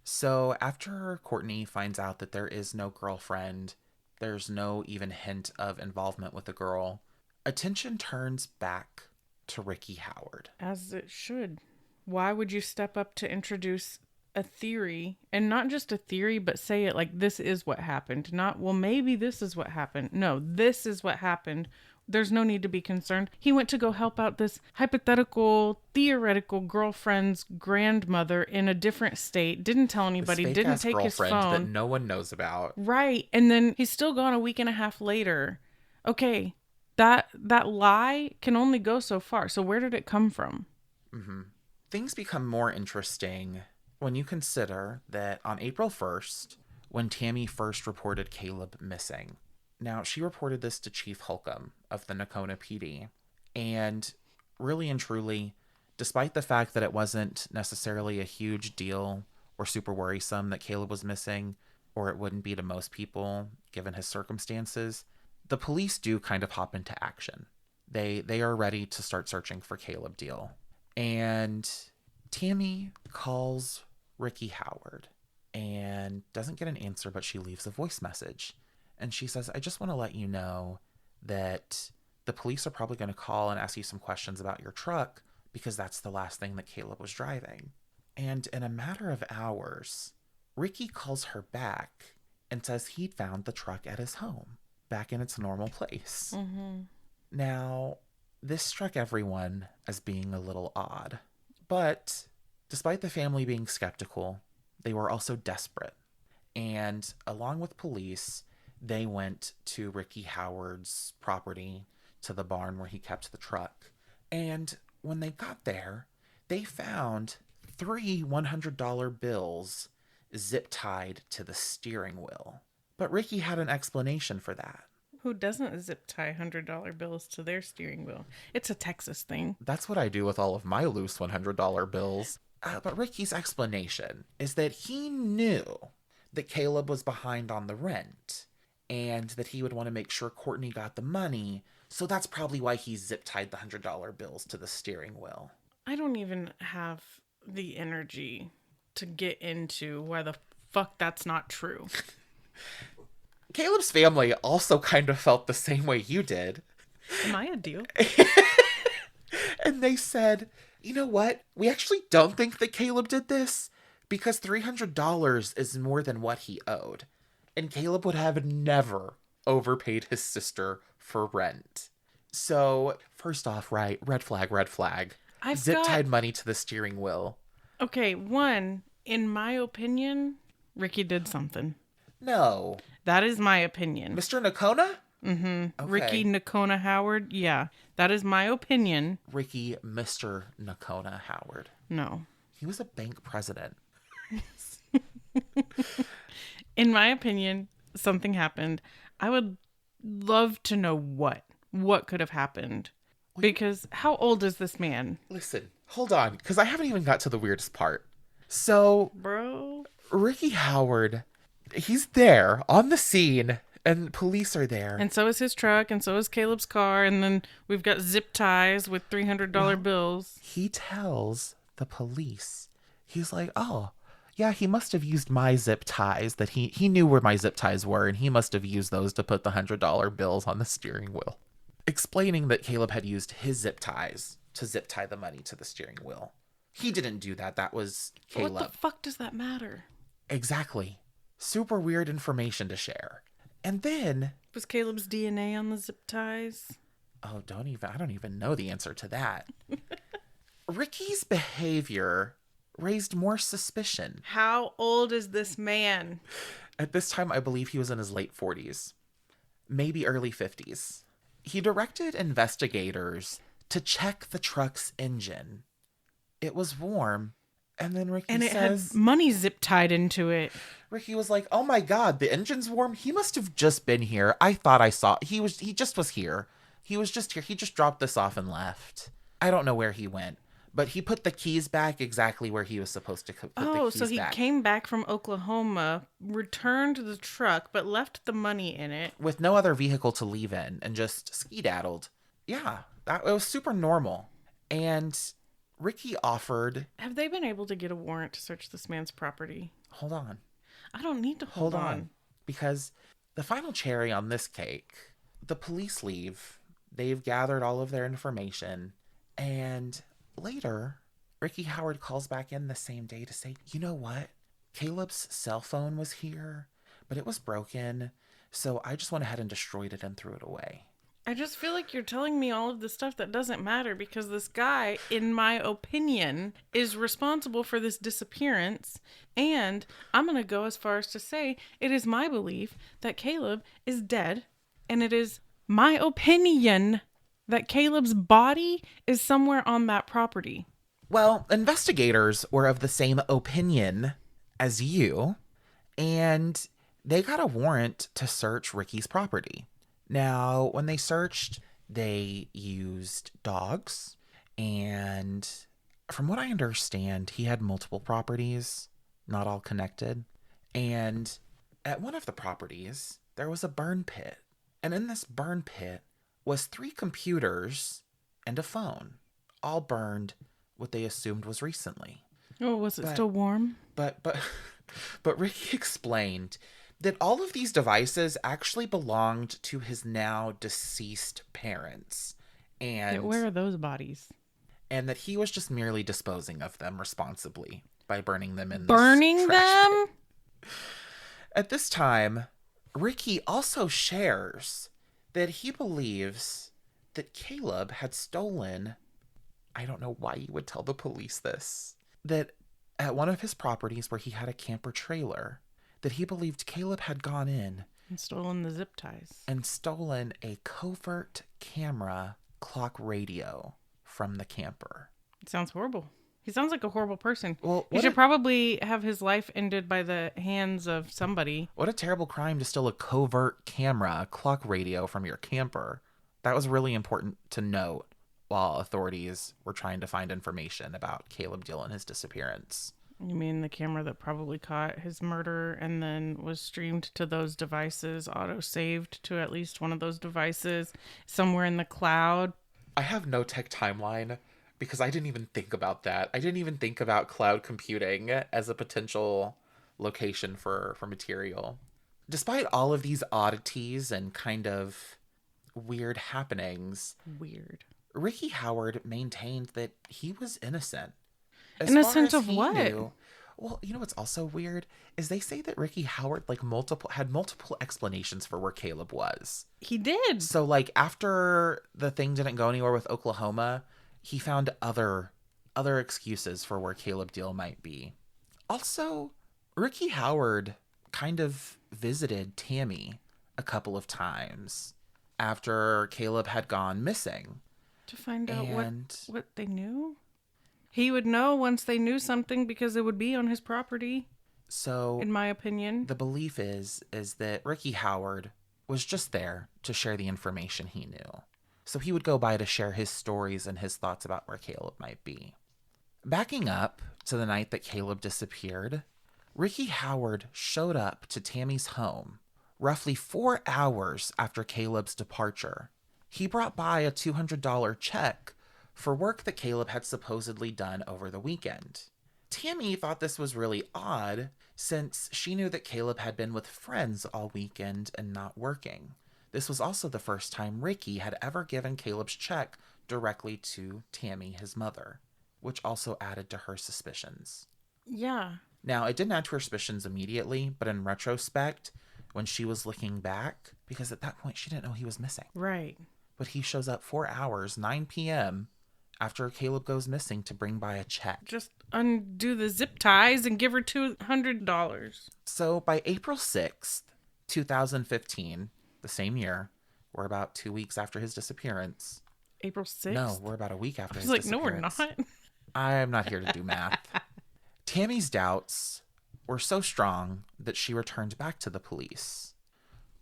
So after Courtney finds out that there is no girlfriend, there's no even hint of involvement with the girl, attention turns back to Ricky Howard. As it should. Why would you step up to introduce a theory, and not just a theory, but say it like this is what happened? Not, well, maybe this is what happened. No, this is what happened. There's no need to be concerned. He went to go help out this hypothetical, theoretical girlfriend's grandmother in a different state. Didn't tell anybody. Didn't take his phone. That no one knows about. Right. And then he's still gone a week and a half later. Okay. That lie can only go so far. So where did it come from? Mm-hmm. Things become more interesting when you consider that on April 1st, when Tammy first reported Caleb missing. Now, she reported this to Chief Holcomb of the Nocona PD. And really and truly, despite the fact that it wasn't necessarily a huge deal or super worrisome that Caleb was missing, or it wouldn't be to most people given his circumstances, the police do kind of hop into action. They are ready to start searching for Caleb Diehl. And Tammy calls Ricky Howard and doesn't get an answer, but she leaves a voice message. And she says, I just want to let you know that the police are probably going to call and ask you some questions about your truck because that's the last thing that Caleb was driving. And in a matter of hours, Ricky calls her back and says he'd found the truck at his home, back in its normal place. Mm-hmm. Now, this struck everyone as being a little odd. But despite the family being skeptical, they were also desperate. And along with police, they went to Ricky Howard's property, to the barn where he kept the truck. And when they got there, they found 3 $100 bills zip-tied to the steering wheel. But Ricky had an explanation for that. Who doesn't zip tie $100 bills to their steering wheel? It's a Texas thing. That's what I do with all of my loose $100 bills. But Ricky's explanation is that he knew that Caleb was behind on the rent and that he would want to make sure Courtney got the money. So that's probably why he zip-tied the $100 bills to the steering wheel. I don't even have the energy to get into why the fuck that's not true. Caleb's family also kind of felt the same way you did. Am I a deal? And they said, you know what? We actually don't think that Caleb did this because $300 is more than what he owed. And Caleb would have never overpaid his sister for rent. So, first off, right, red flag, red flag. I've zip got tied money to the steering wheel. okay. One, in my opinion, Ricky did something. No. That is my opinion. Mr. Nocona? Ricky Okay. Nocona Howard. Yeah, that is my opinion. Ricky Mr. Nocona Howard. No, He was a bank president. in my opinion, something happened. I would love to know what could have happened. Because how old is this man? Listen, hold on, because I haven't even got to the weirdest part. So, Bro. Ricky Howard, he's there on the scene, and police are there. And so is his truck, and so is Caleb's car, and then we've got zip ties with $300 bills. He tells the police, he's like, oh, yeah, he must have used my zip ties, that he knew where my zip ties were, and he must have used those to put the $100 bills on the steering wheel. Explaining that Caleb had used his zip ties to zip tie the money to the steering wheel. He didn't do that. That was Caleb. What the fuck does that matter? Exactly. Super weird information to share. And then... Was Caleb's DNA on the zip ties? Oh, I don't even know the answer to that. Ricky's behavior raised more suspicion. How old is this man? At this time, I believe he was in his late 40s, maybe early 50s. He directed investigators to check the truck's engine. It was warm, and then Ricky And it says... had money zip tied into it. Ricky was like, oh my God, the engine's warm? He must have just been here. I thought I saw... He just was here. He was just here. He just dropped this off and left. I don't know where he went. But he put the keys back exactly where he was supposed to put the keys back. Oh, so he came back from Oklahoma, returned the truck, but left the money in it. With no other vehicle to leave in and just skedaddled. Yeah, it was super normal. And Ricky offered... Have they been able to get a warrant to search this man's property? Hold on. I don't need to hold on. Because the final cherry on this cake, the police leave. They've gathered all of their information. And... later, Ricky Howard calls back in the same day to say, you know what? Caleb's cell phone was here, but it was broken, so I just went ahead and destroyed it and threw it away. I just feel like you're telling me all of the stuff that doesn't matter because this guy, in my opinion, is responsible for this disappearance. And I'm going to go as far as to say it is my belief that Caleb is dead. And it is my opinion that Caleb's body is somewhere on that property. Well, investigators were of the same opinion as you, and they got a warrant to search Ricky's property. Now, when they searched, they used dogs, and from what I understand, he had multiple properties, not all connected. And at one of the properties, there was a burn pit. And in this burn pit was 3 computers and a phone, all burned what they assumed was recently. Oh, was it still warm? But Ricky explained that all of these devices actually belonged to his now deceased parents. And where are those bodies? And that he was just merely disposing of them responsibly by burning them in Burning this trash them? pit. At this time, Ricky also shares that he believes that Caleb had stolen... I don't know why you would tell the police this. That at one of his properties where he had a camper trailer, that he believed Caleb had gone in and stolen the zip ties. And stolen a covert camera clock radio from the camper. It sounds horrible. He sounds like a horrible person. Well, he should probably have his life ended by the hands of somebody. What a terrible crime to steal a covert camera clock radio from your camper. That was really important to note while authorities were trying to find information about Caleb Diehl and his disappearance. You mean the camera that probably caught his murder and then was streamed to those devices, auto-saved to at least one of those devices somewhere in the cloud? I have no tech timeline because I didn't even think about that. I didn't even think about cloud computing as a potential location for material. Despite all of these oddities and kind of weird happenings... Ricky Howard maintained that he was innocent. Innocent of what? Well, you know what's also weird is they say that Ricky Howard had multiple explanations for where Caleb was. He did. So after the thing didn't go anywhere with Oklahoma, he found other other excuses for where Caleb Diehl might be. Also, Ricky Howard kind of visited Tammy a couple of times after Caleb had gone missing. To find out And what they knew? He would know once they knew something because it would be on his property, so in my opinion. the belief is that Ricky Howard was just there to share the information he knew. So he would go by to share his stories and his thoughts about where Caleb might be. Backing up to the night that Caleb disappeared, Ricky Howard showed up to Tammy's home roughly 4 hours after Caleb's departure. He brought by a $200 check for work that Caleb had supposedly done over the weekend. Tammy thought this was really odd since she knew that Caleb had been with friends all weekend and not working. This was also the first time Ricky had ever given Caleb's check directly to Tammy, his mother, which also added to her suspicions. Yeah. Now, it didn't add to her suspicions immediately, but in retrospect, when she was looking back, because at that point she didn't know he was missing. Right. But he shows up 4 hours, 9 p.m., after Caleb goes missing to bring by a check. Just undo the zip ties and give her $200. So by April 6th, 2015, the same year, we're about 2 weeks after his disappearance. April 6th? No, we're about a week after his No, disappearance. we're not. I'm not here to do math. Tammy's doubts were so strong that she returned back to the police.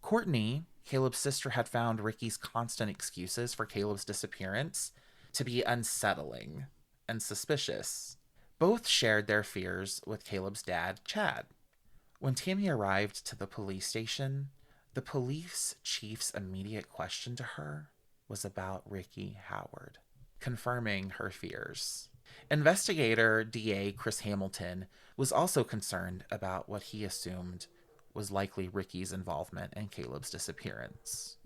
Courtney, Caleb's sister, had found Ricky's constant excuses for Caleb's disappearance to be unsettling and suspicious. Both shared their fears with Caleb's dad, Chad. When Tammy arrived to the police station, the police chief's immediate question to her was about Ricky Howard, confirming her fears. Investigator DA Chris Hamilton was also concerned about what he assumed was likely Ricky's involvement in Caleb's disappearance.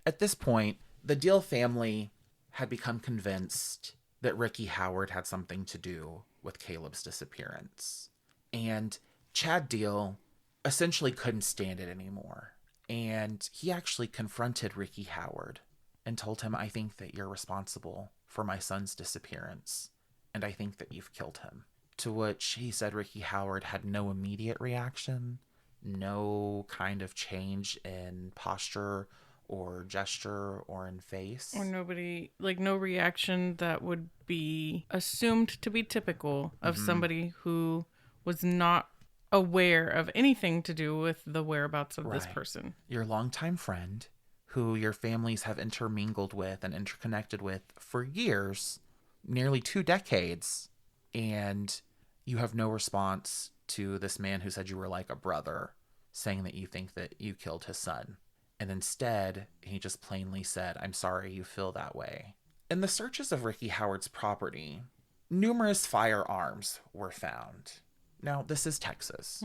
At this point, the Diehl family had become convinced that Ricky Howard had something to do with Caleb's disappearance. And Chad Diehl essentially couldn't stand it anymore. And he actually confronted Ricky Howard and told him, "I think that you're responsible for my son's disappearance, and I think that you've killed him." To which he said Ricky Howard had no immediate reaction, no kind of change in posture or gesture or in face. Or nobody, no reaction that would be assumed to be typical of somebody who was not aware of anything to do with the whereabouts of this person. Your longtime friend, who your families have intermingled with and interconnected with for years, nearly 2 decades, and you have no response to this man who said you were like a brother, saying that you think that you killed his son. And instead, he just plainly said, "I'm sorry you feel that way." In the searches of Ricky Howard's property, numerous firearms were found. Now, this is Texas,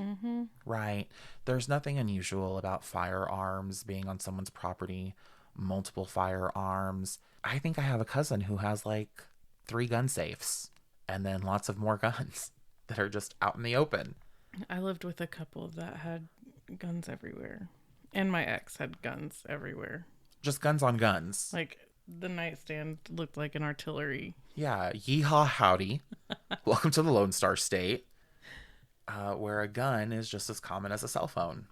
right? There's nothing unusual about firearms being on someone's property, multiple firearms. I think I have a cousin who has 3 gun safes and then lots of more guns that are just out in the open. I lived with a couple that had guns everywhere. And my ex had guns everywhere. Just guns on guns. The nightstand looked like an artillery. Yeah, yeehaw howdy. Welcome to the Lone Star State, where a gun is just as common as a cell phone.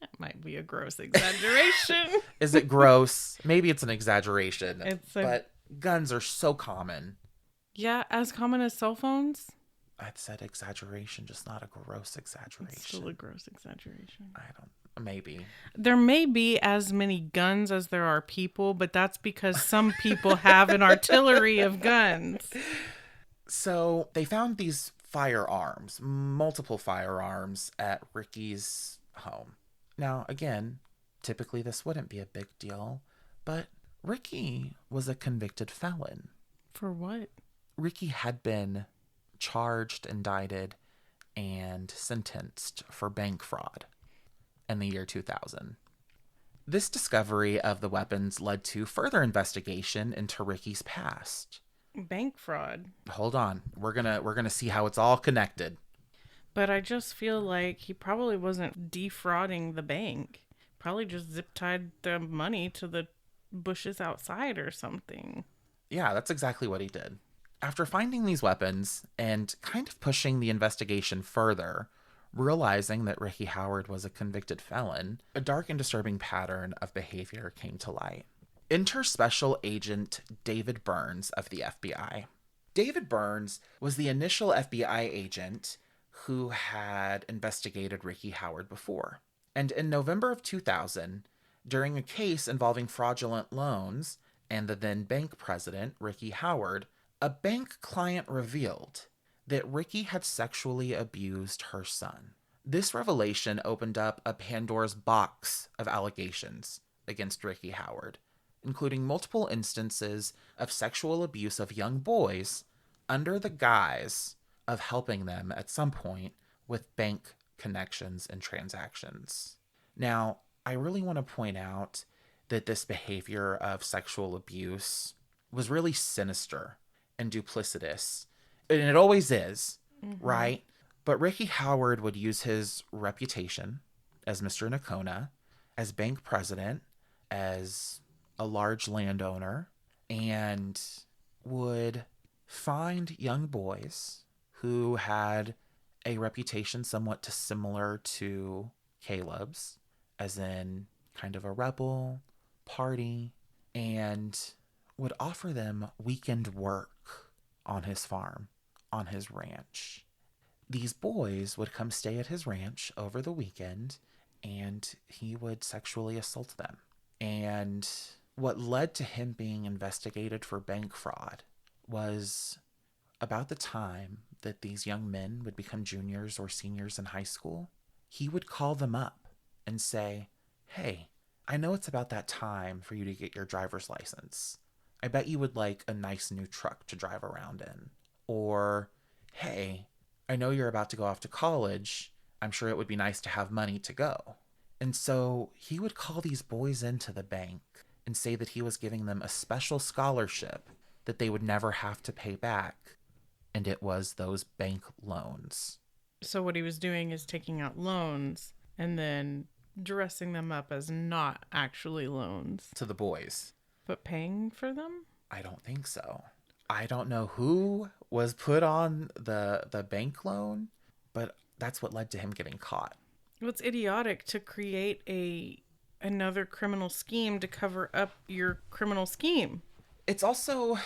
That might be a gross exaggeration. Is it gross? Maybe it's an exaggeration. But guns are so common. Yeah, as common as cell phones. I'd said exaggeration, just not a gross exaggeration. It's still a gross exaggeration. Maybe. There may be as many guns as there are people, but that's because some people have an artillery of guns. So they found these firearms, multiple firearms, at Ricky's home. Now, again, typically this wouldn't be a big deal, but Ricky was a convicted felon. For what? Ricky had been charged, indicted, and sentenced for bank fraud in the year 2000. This discovery of the weapons led to further investigation into Ricky's past. Bank fraud. Hold on. We're gonna see how it's all connected. But I just feel like he probably wasn't defrauding the bank. Probably just zip-tied the money to the bushes outside or something. Yeah, that's exactly what he did. After finding these weapons and kind of pushing the investigation further, realizing that Ricky Howard was a convicted felon, a dark and disturbing pattern of behavior came to light. Enter Special Agent David Burns of the FBI. David Burns was the initial FBI agent who had investigated Ricky Howard before. And in November of 2000, during a case involving fraudulent loans and the then bank president, Ricky Howard, a bank client revealed that Ricky had sexually abused her son. This revelation opened up a Pandora's box of allegations against Ricky Howard, including multiple instances of sexual abuse of young boys under the guise of helping them at some point with bank connections and transactions. Now, I really want to point out that this behavior of sexual abuse was really sinister and duplicitous. And it always is, right? But Ricky Howard would use his reputation as Mr. Nocona, as bank president, as a large landowner, and would find young boys who had a reputation somewhat similar to Caleb's, as in kind of a rebel, party, and would offer them weekend work on his farm, on his ranch. These boys would come stay at his ranch over the weekend, and he would sexually assault them. And what led to him being investigated for bank fraud was about the time that these young men would become juniors or seniors in high school. He would call them up and say, "Hey, I know it's about that time for you to get your driver's license. I bet you would like a nice new truck to drive around in." Or, "Hey, I know you're about to go off to college. I'm sure it would be nice to have money to go." And so he would call these boys into the bank and say that he was giving them a special scholarship that they would never have to pay back. And it was those bank loans. So what he was doing is taking out loans and then dressing them up as not actually loans, To the boys. but paying for them? I don't think so. I don't know who was put on the bank loan, but that's what led to him getting caught. Well, it's idiotic to create another criminal scheme to cover up your criminal scheme. It's also,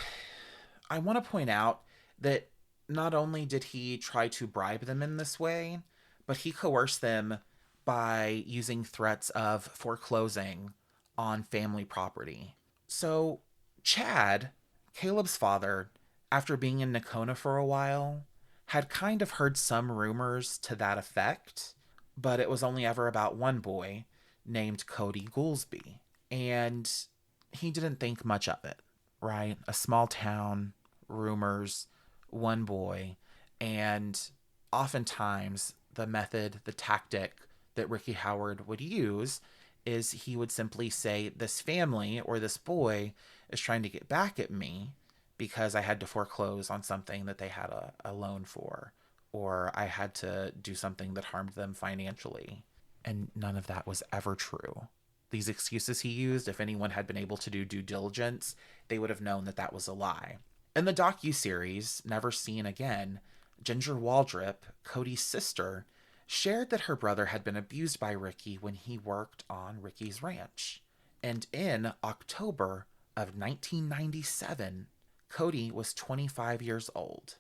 I want to point out that not only did he try to bribe them in this way, but he coerced them by using threats of foreclosing on family property. So, Chad, Caleb's father, after being in Nocona for a while, had kind of heard some rumors to that effect, but it was only ever about one boy named Cody Goolsby. And he didn't think much of it, right? A small town, rumors, one boy. And oftentimes, the method, the tactic that Ricky Howard would use is he would simply say, "This family or this boy is trying to get back at me because I had to foreclose on something that they had a loan for, or I had to do something that harmed them financially." And none of that was ever true. These excuses he used, if anyone had been able to do due diligence, they would have known that that was a lie. In the docuseries, Never Seen Again, Ginger Waldrop, Cody's sister, shared that her brother had been abused by Ricky when he worked on Ricky's ranch. And in October of 1997, Cody was 25 years old,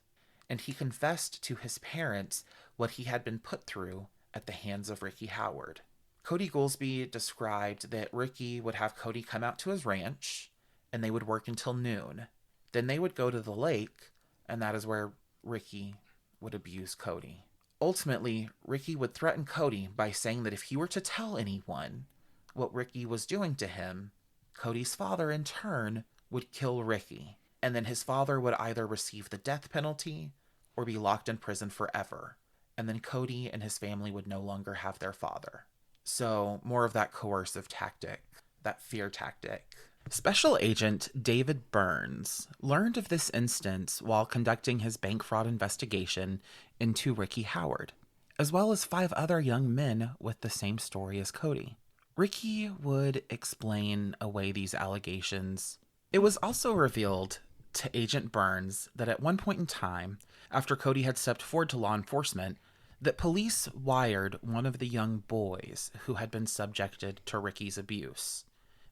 and he confessed to his parents what he had been put through at the hands of Ricky Howard. Cody Goolsby described that Ricky would have Cody come out to his ranch, and they would work until noon. Then they would go to the lake, and that is where Ricky would abuse Cody. Ultimately, Ricky would threaten Cody by saying that if he were to tell anyone what Ricky was doing to him, Cody's father in turn would kill Ricky. And then his father would either receive the death penalty or be locked in prison forever. And then Cody and his family would no longer have their father. So more of that coercive tactic, that fear tactic. Special Agent David Burns learned of this instance while conducting his bank fraud investigation into Ricky Howard, as well as 5 other young men with the same story as Cody. Ricky would explain away these allegations. It was also revealed to Agent Burns that at one point in time, after Cody had stepped forward to law enforcement, that police wired one of the young boys who had been subjected to Ricky's abuse.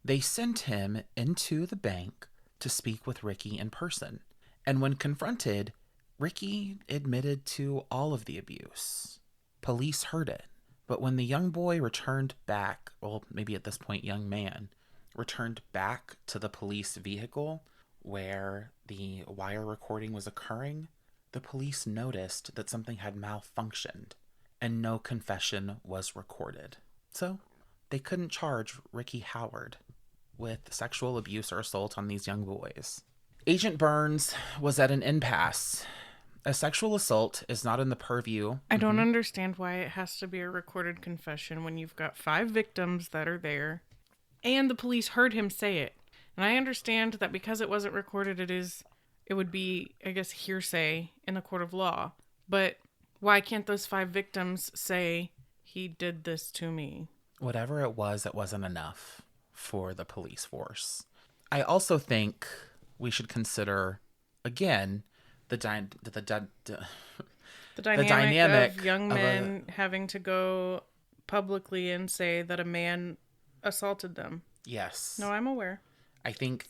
They sent him into the bank to speak with Ricky in person. And when confronted, Ricky admitted to all of the abuse. Police heard it. But when the young boy returned back, well, maybe at this point, young man, returned back to the police vehicle where the wire recording was occurring, the police noticed that something had malfunctioned and no confession was recorded. So they couldn't charge Ricky Howard with sexual abuse or assault on these young boys. Agent Burns was at an impasse. A sexual assault is not in the purview. I don't understand why it has to be a recorded confession when you've got 5 victims that are there and the police heard him say it. And I understand that because it wasn't recorded, it would be, I guess, hearsay in a court of law. But why can't those 5 victims say, he did this to me? Whatever it wasn't enough for the police force. I also think we should consider, again, the dynamic of young men having to go publicly and say that a man assaulted them. Yes. No, I'm aware. I think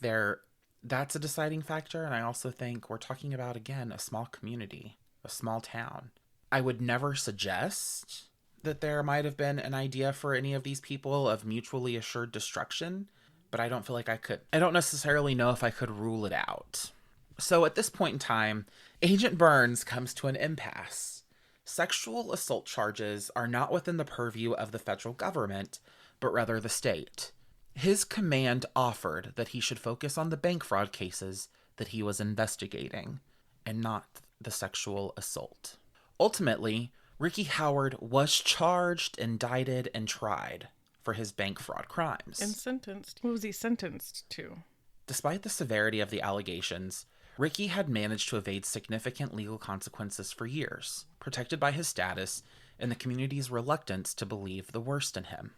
that's a deciding factor, and I also think we're talking about, again, a small community, a small town. I would never suggest that there might have been an idea for any of these people of mutually assured destruction, but I don't feel like I could. I don't necessarily know if I could rule it out. So at this point in time, Agent Burns comes to an impasse. Sexual assault charges are not within the purview of the federal government, but rather the state. His command offered that he should focus on the bank fraud cases that he was investigating, and not the sexual assault. Ultimately, Ricky Howard was charged, indicted, and tried for his bank fraud crimes. And sentenced. What was he sentenced to? Despite the severity of the allegations, Ricky had managed to evade significant legal consequences for years, protected by his status and the community's reluctance to believe the worst in him.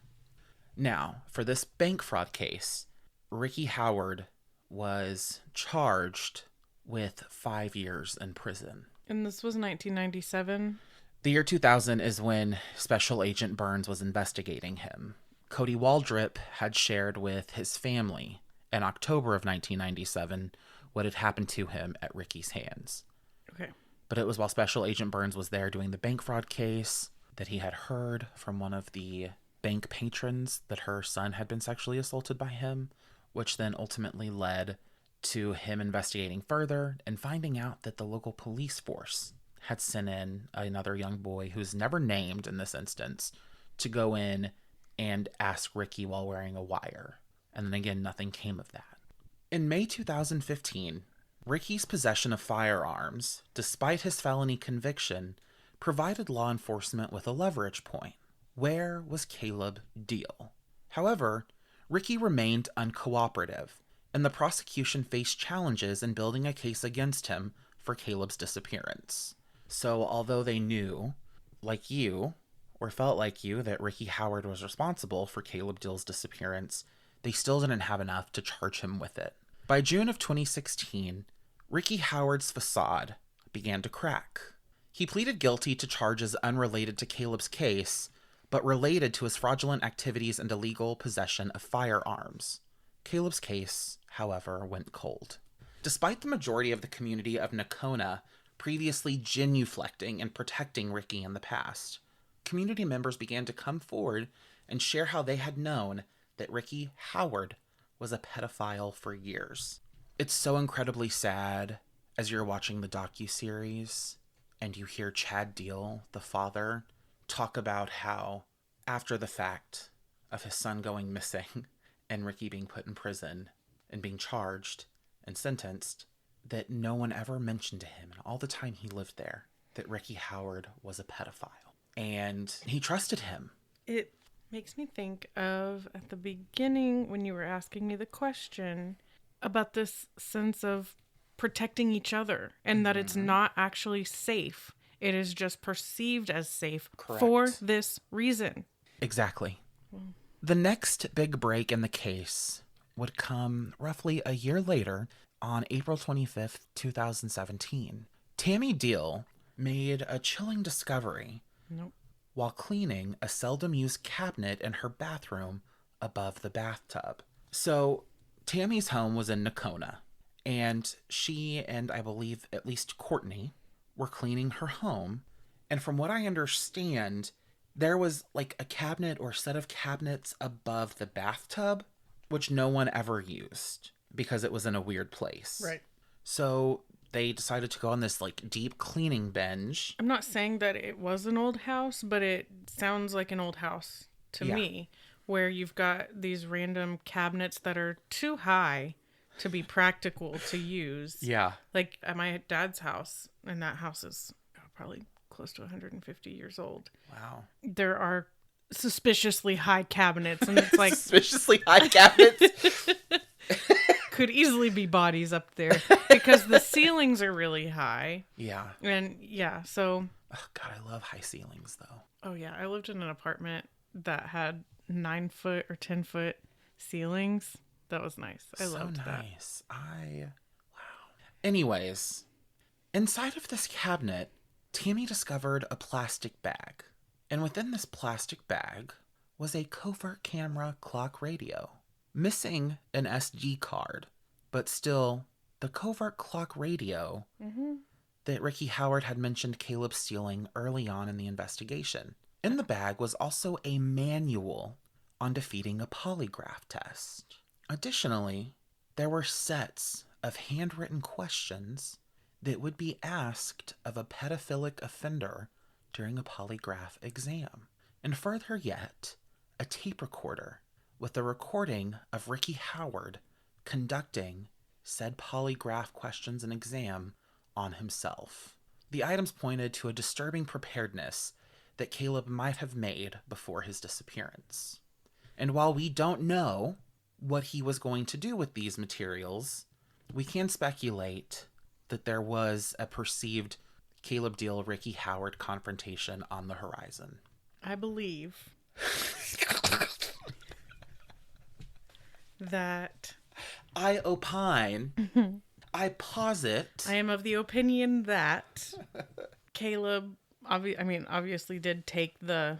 Now, for this bank fraud case, Ricky Howard was charged with 5 years in prison. And this was 1997? The year 2000 is when Special Agent Burns was investigating him. Cody Waldrip had shared with his family in October of 1997 what had happened to him at Ricky's hands. Okay. But it was while Special Agent Burns was there doing the bank fraud case that he had heard from one of the bank patrons that her son had been sexually assaulted by him, which then ultimately led to him investigating further and finding out that the local police force had sent in another young boy who's never named in this instance to go in and ask Ricky while wearing a wire. And then again, nothing came of that. In May 2015, Ricky's possession of firearms, despite his felony conviction, provided law enforcement with a leverage point. Where was Caleb Diehl? However, Ricky remained uncooperative, and the prosecution faced challenges in building a case against him for Caleb's disappearance. So although they knew, like you, or felt like you, that Ricky Howard was responsible for Caleb Diehl's disappearance, they still didn't have enough to charge him with it. By June of 2016, Ricky Howard's facade began to crack. He pleaded guilty to charges unrelated to Caleb's case, but related to his fraudulent activities and illegal possession of firearms. Caleb's case, however, went cold. Despite the majority of the community of Nocona previously genuflecting and protecting Ricky in the past, community members began to come forward and share how they had known that Ricky Howard was a pedophile for years. It's so incredibly sad as you're watching the docuseries and you hear Chad Diehl, the father, talk about how after the fact of his son going missing and Ricky being put in prison and being charged and sentenced, that no one ever mentioned to him in all the time he lived there that Ricky Howard was a pedophile. And he trusted him. It makes me think of at the beginning when you were asking me the question about this sense of protecting each other and that it's not actually safe. It is just perceived as safe. Correct. For this reason. Exactly. The next big break in the case would come roughly a year later on April 25th, 2017, Tammy Diehl made a chilling discovery Nope. while cleaning a seldom used cabinet in her bathroom above the bathtub. So, Tammy's home was in Nocona, and she and I believe at least Courtney were cleaning her home. And from what I understand, there was like a cabinet or set of cabinets above the bathtub, which no one ever used because it was in a weird place. Right. So they decided to go on this like deep cleaning binge. I'm not saying that it was an old house, but it sounds like an old house to me, where you've got these random cabinets that are too high to be practical to use. Yeah. Like at my dad's house, and that house is probably close to 150 years old. Wow. There are suspiciously high cabinets, and it's like suspiciously high cabinets. could easily be bodies up there because the ceilings are really high. Yeah. And yeah, so Oh, God, I love high ceilings though. oh yeah, I lived in an apartment that had 9-foot or 10-foot ceilings. That was nice. I loved that. Nice. Wow. Anyways, inside of this cabinet, Tammy discovered a plastic bag. And within this plastic bag was a covert camera clock radio. Missing an SD card, but still the covert clock radio that Ricky Howard had mentioned Caleb stealing early on in the investigation. In the bag was also a manual on defeating a polygraph test. Additionally, there were sets of handwritten questions that would be asked of a pedophilic offender during a polygraph exam. And further yet, a tape recorder with a recording of Ricky Howard conducting said polygraph questions and exam on himself. The items pointed to a disturbing preparedness that Caleb might have made before his disappearance. And while we don't know what he was going to do with these materials, we can speculate that there was a perceived Caleb Diehl, Ricky Howard confrontation on the horizon. I believe that I opine, I posit. I am of the opinion that Caleb, obviously did take the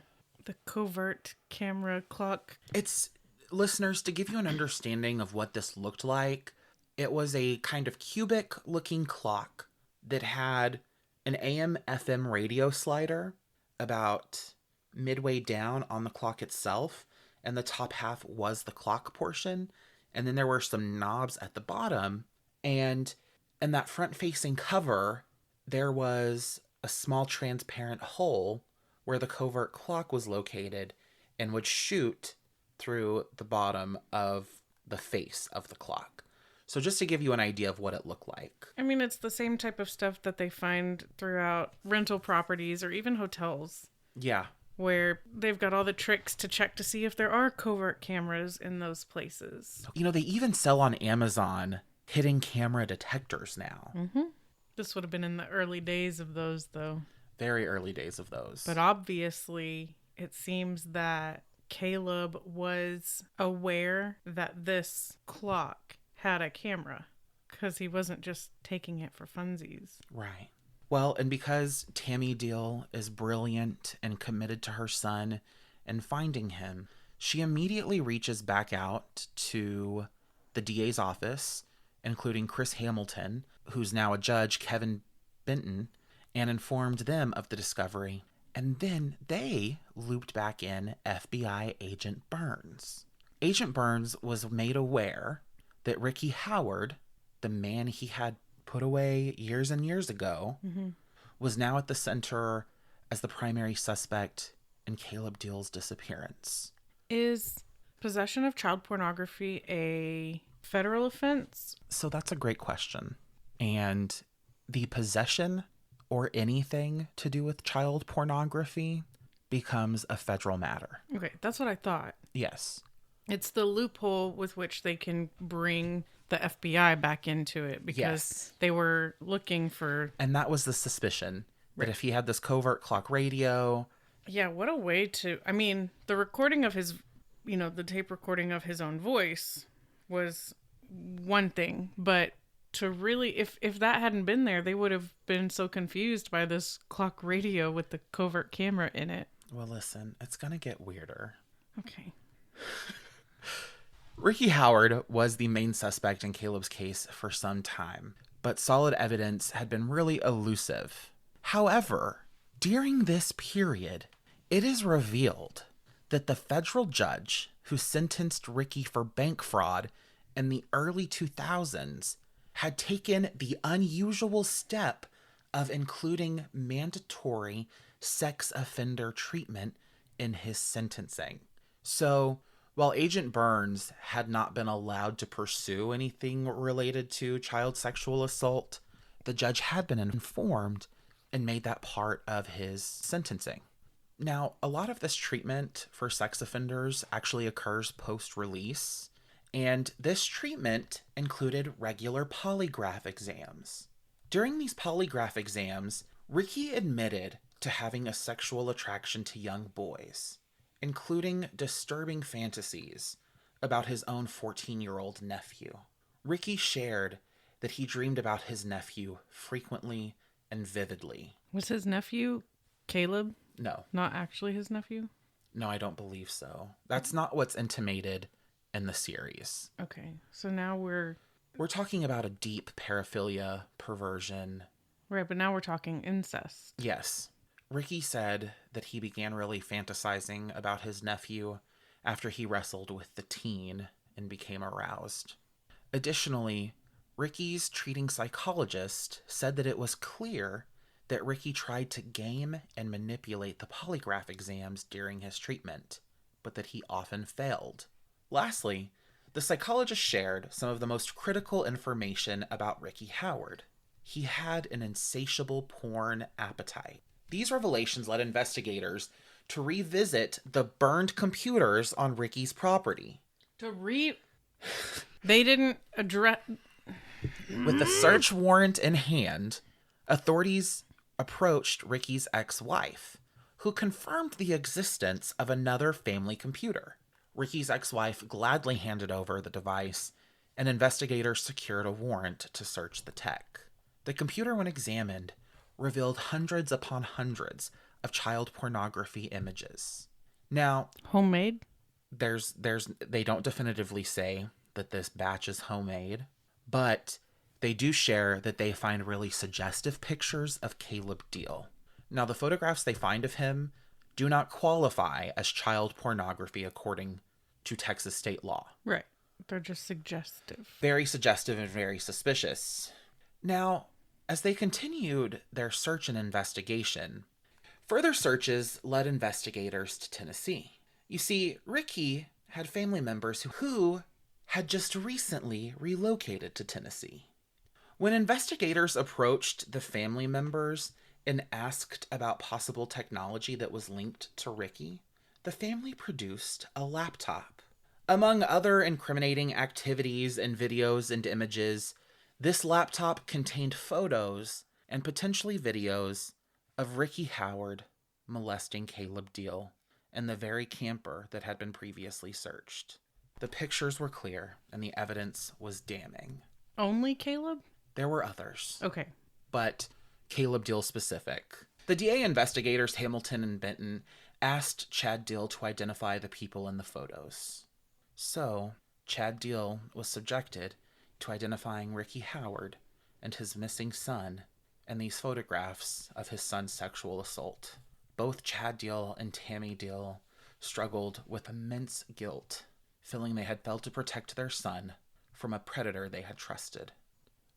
covert camera clock. It's, listeners, to give you an understanding of what this looked like, it was a kind of cubic looking clock that had an AM FM radio slider about midway down on the clock itself, and the top half was the clock portion, and then there were some knobs at the bottom, and in that front facing cover there was a small transparent hole where the covert clock was located and would shoot through the bottom of the face of the clock. So just to give you an idea of what it looked like. I mean, it's the same type of stuff that they find throughout rental properties or even hotels. Yeah. Where they've got all the tricks to check to see if there are covert cameras in those places. You know, they even sell on Amazon hidden camera detectors now. Mm-hmm. This would have been in the early days of those, though. Very early days of those. But obviously, it seems that Caleb was aware that this clock had a camera, because he wasn't just taking it for funsies. Right. Well, and because Tammy Diehl is brilliant and committed to her son and finding him, she immediately reaches back out to the DA's office, including Chris Hamilton, who's now a judge, Kevin Benton, and informed them of the discovery. And then they looped back in FBI agent Burns. Agent Burns was made aware that Ricky Howard, the man he had put away years and years ago, was now at the center as the primary suspect in Caleb Diehl's disappearance. Is possession of child pornography a federal offense? So that's a great question. And the possession or anything to do with child pornography becomes a federal matter. Okay, that's what I thought. Yes. It's the loophole with which they can bring the FBI back into it, because they were looking for... And that was the suspicion, that if he had this covert clock radio... Yeah, what a way to... I mean, the recording of his, the tape recording of his own voice was one thing, but to really, if that hadn't been there, they would have been so confused by this clock radio with the covert camera in it. Well, listen, it's gonna get weirder. Okay. Ricky Howard was the main suspect in Caleb's case for some time, but solid evidence had been really elusive. However, during this period, it is revealed that the federal judge who sentenced Ricky for bank fraud in the early 2000s had taken the unusual step of including mandatory sex offender treatment in his sentencing. So, while Agent Burns had not been allowed to pursue anything related to child sexual assault, the judge had been informed and made that part of his sentencing. Now, a lot of this treatment for sex offenders actually occurs post-release, and this treatment included regular polygraph exams. During these polygraph exams, Ricky admitted to having a sexual attraction to young boys, including disturbing fantasies about his own 14-year-old nephew. Ricky shared that he dreamed about his nephew frequently and vividly. Was his nephew Caleb? No. Not actually his nephew? No, I don't believe so. That's not what's intimated in the series. Okay. So now we're talking about a deep paraphilia perversion. right, but now we're talking incest. Yes. Ricky said that he began really fantasizing about his nephew after he wrestled with the teen and became aroused. Additionally, Ricky's treating psychologist said that it was clear that Ricky tried to game and manipulate the polygraph exams during his treatment, but that he often failed. Lastly, the psychologist shared some of the most critical information about Ricky Howard. He had an insatiable porn appetite. These revelations led investigators to revisit the burned computers on Ricky's property. They didn't address... With the search warrant in hand, authorities approached Ricky's ex-wife, who confirmed the existence of another family computer. Ricky's ex-wife gladly handed over the device, and investigators secured a warrant to search the tech. The computer, when examined, revealed hundreds upon hundreds of child pornography images. Now, Homemade? they don't definitively say that this batch is homemade, but they do share that they find really suggestive pictures of Caleb Diehl. Now, the photographs they find of him do not qualify as child pornography according to Texas state law. Right. They're just suggestive. Very suggestive and very suspicious. Now, as they continued their search and investigation, further searches led investigators to Tennessee. You see, Ricky had family members who had just recently relocated to Tennessee. When investigators approached the family members and asked about possible technology that was linked to Ricky, the family produced a laptop. Among other incriminating activities and videos and images, this laptop contained photos and potentially videos of Ricky Howard molesting Caleb Diehl and the very camper that had been previously searched. The pictures were clear and the evidence was damning. Only Caleb? There were others. Okay. But Caleb Diehl specific. The DA investigators Hamilton and Benton asked Chad Diehl to identify the people in the photos. So, Chad Diehl was subjected to identifying Ricky Howard and his missing son in these photographs of his son's sexual assault. Both Chad Diehl and Tammy Diehl struggled with immense guilt, feeling they had failed to protect their son from a predator they had trusted.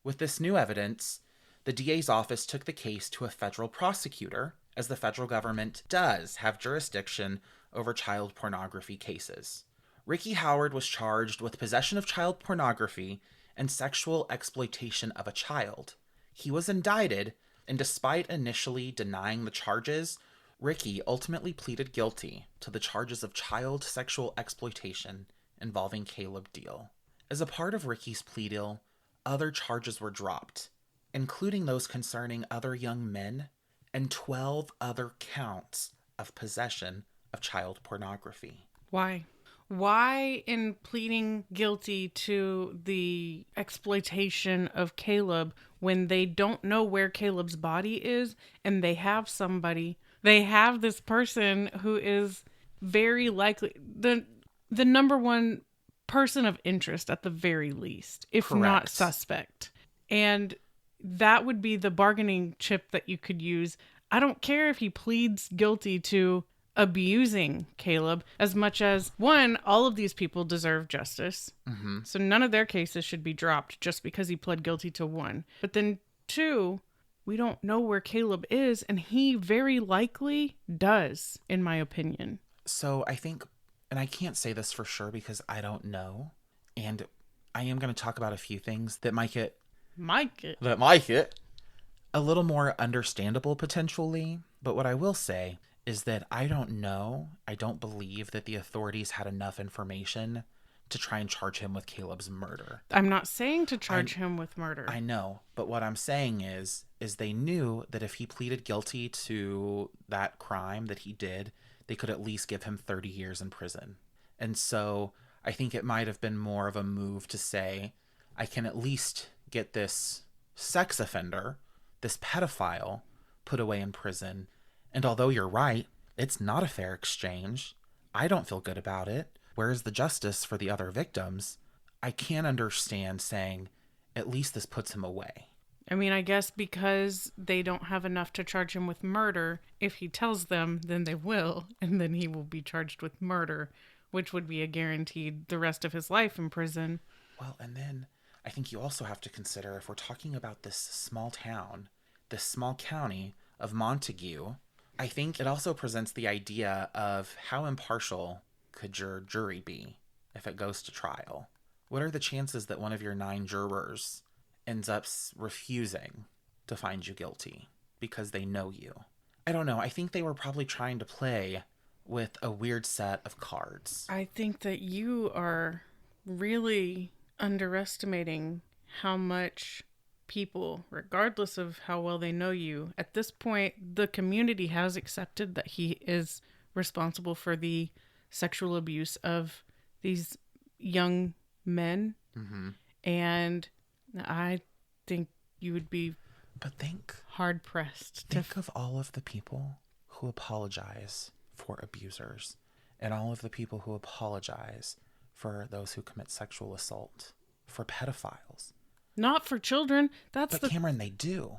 With this new evidence, the DA's office took the case to a federal prosecutor, as the federal government does have jurisdiction over child pornography cases. Ricky Howard was charged with possession of child pornography and sexual exploitation of a child. He was indicted, and despite initially denying the charges, Ricky ultimately pleaded guilty to the charges of child sexual exploitation involving Caleb Diehl. As a part of Ricky's plea deal, other charges were dropped, including those concerning other young men and 12 other counts of possession of child pornography. Why? Why, in pleading guilty to the exploitation of Caleb, when they don't know where Caleb's body is and they have this person who is very likely the number one person of interest at the very least, if not Correct. suspect. And that would be the bargaining chip that you could use. I don't care if he pleads guilty to abusing Caleb as much as, one, all of these people deserve justice. Mm-hmm. So none of their cases should be dropped just because he pled guilty to one. But then, two, we don't know where Caleb is, and he very likely does, in my opinion. So I think, and I can't say this for sure because I don't know, and I am going to talk about a few things that might get a little more understandable potentially. But what I will say is that I don't know, I don't believe that the authorities had enough information to try and charge him with Caleb's murder. I'm not saying to charge him with murder. I know, but what I'm saying is they knew that if he pleaded guilty to that crime that he did, they could at least give him 30 years in prison. And so I think it might have been more of a move to say, I can at least get this sex offender, this pedophile, put away in prison. And although you're right, it's not a fair exchange. I don't feel good about it. Where's the justice for the other victims? I can't understand saying, at least this puts him away. I mean, I guess because they don't have enough to charge him with murder, if he tells them, then they will, and then he will be charged with murder, which would be a guaranteed the rest of his life in prison. Well, and then I think you also have to consider, if we're talking about this small town, this small county of Montague, I think it also presents the idea of how impartial could your jury be if it goes to trial? What are the chances that one of your 9 jurors ends up refusing to find you guilty because they know you? I don't know. I think they were probably trying to play with a weird set of cards. I think that you are really underestimating how much people, regardless of how well they know you, at this point, the community has accepted that he is responsible for the sexual abuse of these young men. Mm-hmm. And I think you would be hard pressed to think of all of the people who apologize for abusers and all of the people who apologize for those who commit sexual assault, for pedophiles. Not for children. But Cameron, they do.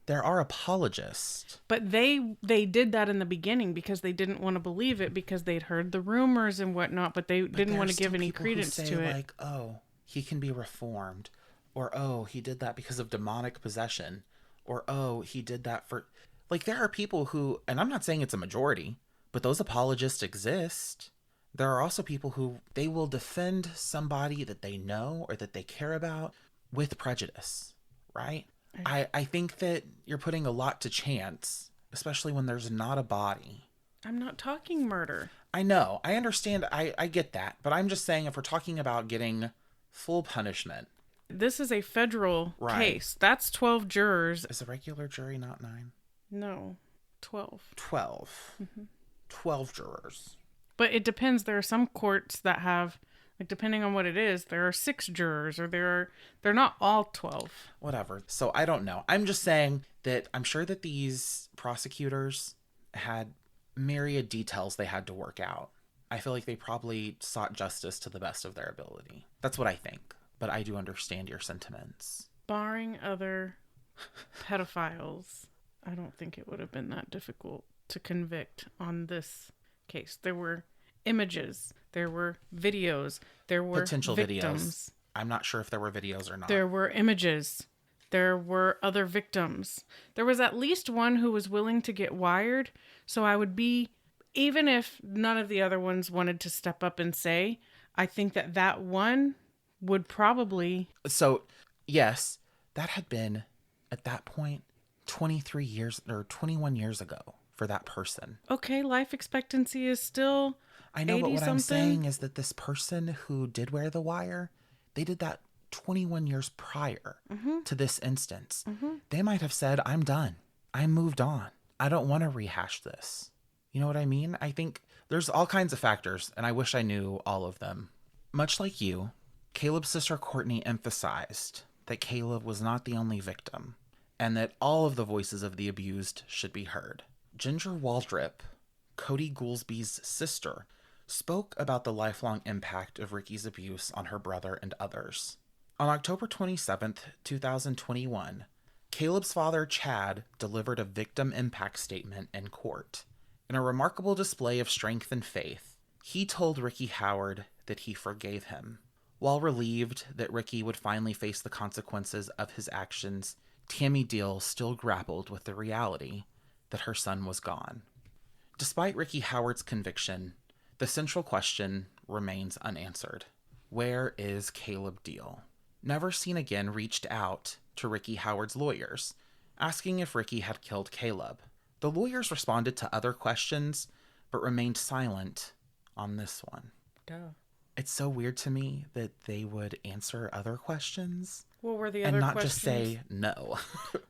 There are apologists. But they did that in the beginning because they didn't want to believe it because they'd heard the rumors and whatnot, but they didn't want to give any credence to it. Like, oh, he can be reformed. Or, oh, he did that because of demonic possession. Or, oh, he did that for... Like, there are people who, and I'm not saying it's a majority, but those apologists exist. There are also people who, they will defend somebody that they know or that they care about with prejudice, right? I think that you're putting a lot to chance, especially when there's not a body. I'm not talking murder. I know. I understand. I get that. But I'm just saying, if we're talking about getting full punishment. This is a federal case. That's 12 jurors. Is a regular jury not 9? No, 12. 12. Mm-hmm. 12 jurors. But it depends. There are some courts that have... Like, depending on what it is, there are 6 jurors, or they're not all 12. Whatever. So I don't know. I'm just saying that I'm sure that these prosecutors had myriad details they had to work out. I feel like they probably sought justice to the best of their ability. That's what I think. But I do understand your sentiments. Barring other pedophiles, I don't think it would have been that difficult to convict on this case. There were images, there were videos, there were potential victims. Videos. I'm not sure if there were videos or not. There were images. There were other victims. There was at least one who was willing to get wired. So I would be, even if none of the other ones wanted to step up and say, I think that one would probably... So, yes, that had been, at that point, 23 years or 21 years ago for that person. Okay, life expectancy is still... I know, but what I'm saying is that this person who did wear the wire, they did that 21 years prior to this instance. Mm-hmm. They might have said, I'm done. I moved on. I don't want to rehash this. You know what I mean? I think There's all kinds of factors, and I wish I knew all of them. Much like you, Caleb's sister Courtney emphasized that Caleb was not the only victim, and that all of the voices of the abused should be heard. Ginger Waldrip, Cody Goolsby's sister, spoke about the lifelong impact of Ricky's abuse on her brother and others. On October 27th, 2021, Caleb's father, Chad, delivered a victim impact statement in court. In a remarkable display of strength and faith, he told Ricky Howard that he forgave him. While relieved that Ricky would finally face the consequences of his actions, Tammy Diehl still grappled with the reality that her son was gone. Despite Ricky Howard's conviction, the central question remains unanswered. Where is Caleb Diehl? Never Seen Again reached out to Ricky Howard's lawyers, asking if Ricky had killed Caleb. The lawyers responded to other questions, but remained silent on this one. Duh. It's so weird to me that they would answer other questions What were the and other not questions? just say no.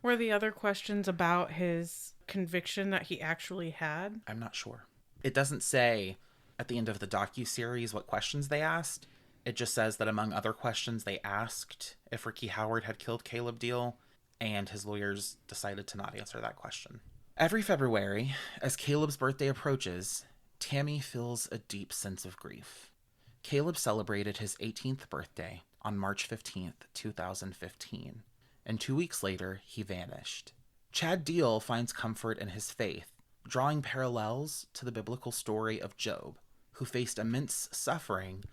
Were the other questions about his conviction that he actually had? I'm not sure. It doesn't say at the end of the docuseries what questions they asked. It just says that among other questions they asked if Ricky Howard had killed Caleb Diehl, and his lawyers decided to not answer that question. Every February, as Caleb's birthday approaches, Tammy feels a deep sense of grief. Caleb celebrated his 18th birthday on March 15th, 2015, and 2 weeks later, he vanished. Chad Diehl finds comfort in his faith, drawing parallels to the biblical story of Job, who faced immense suffering,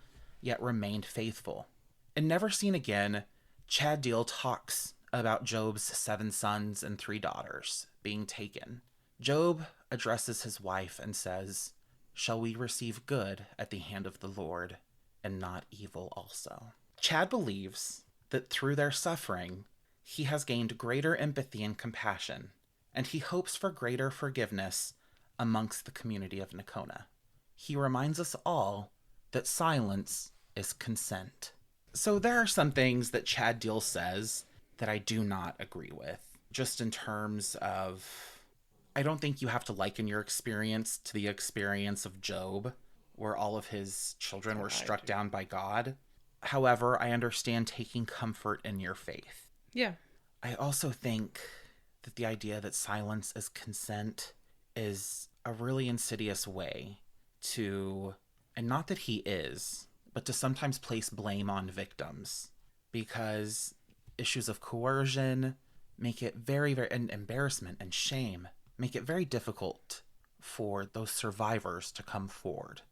yet remained faithful. In Never Seen Again, Chad Diehl talks about Job's 7 sons and 3 daughters being taken. Job addresses his wife and says, "Shall we receive good at the hand of the Lord, and not evil also?" Chad believes that through their suffering, he has gained greater empathy and compassion, and he hopes for greater forgiveness amongst the community of Nocona. He reminds us all that silence is consent. So there are some things that Chad Diehl says that I do not agree with, just in terms of, I don't think you have to liken your experience to the experience of Job, where all of his children were struck down by God. However, I understand taking comfort in your faith. Yeah. I also think that the idea that silence is consent is a really insidious way to, and not that he is, but to sometimes place blame on victims, because issues of coercion make it very, and embarrassment and shame make it very difficult for those survivors to come forward.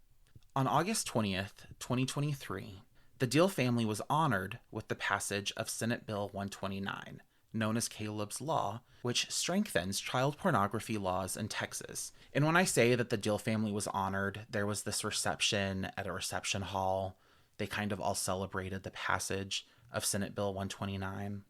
On August 20th, 2023, the Diehl family was honored with the passage of Senate Bill 129, known as Caleb's Law, which strengthens child pornography laws in Texas. And when I say that the Diehl family was honored, there was this reception at a reception hall. They kind of all celebrated the passage of Senate Bill 129.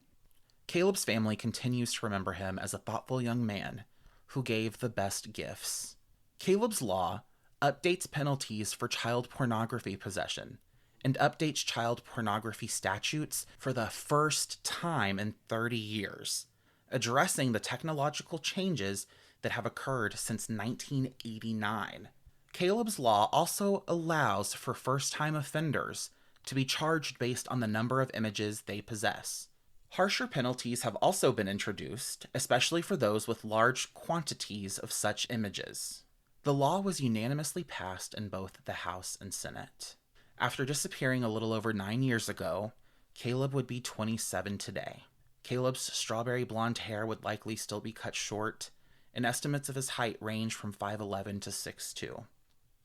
Caleb's family continues to remember him as a thoughtful young man who gave the best gifts. Caleb's Law updates penalties for child pornography possession and updates child pornography statutes for the first time in 30 years, addressing the technological changes that have occurred since 1989. Caleb's Law also allows for first-time offenders to be charged based on the number of images they possess. Harsher penalties have also been introduced, especially for those with large quantities of such images. The law was unanimously passed in both the House and Senate. After disappearing a little over 9 years ago, Caleb would be 27 today. Caleb's strawberry blonde hair would likely still be cut short, and estimates of his height range from 5'11" to 6'2".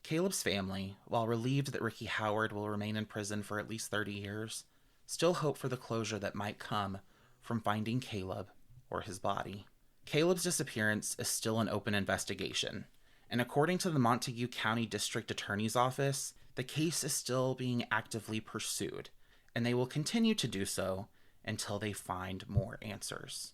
Caleb's family, while relieved that Ricky Howard will remain in prison for at least 30 years, still hope for the closure that might come from finding Caleb or his body. Caleb's disappearance is still an open investigation, and according to the Montague County District Attorney's Office, the case is still being actively pursued, and they will continue to do so until they find more answers.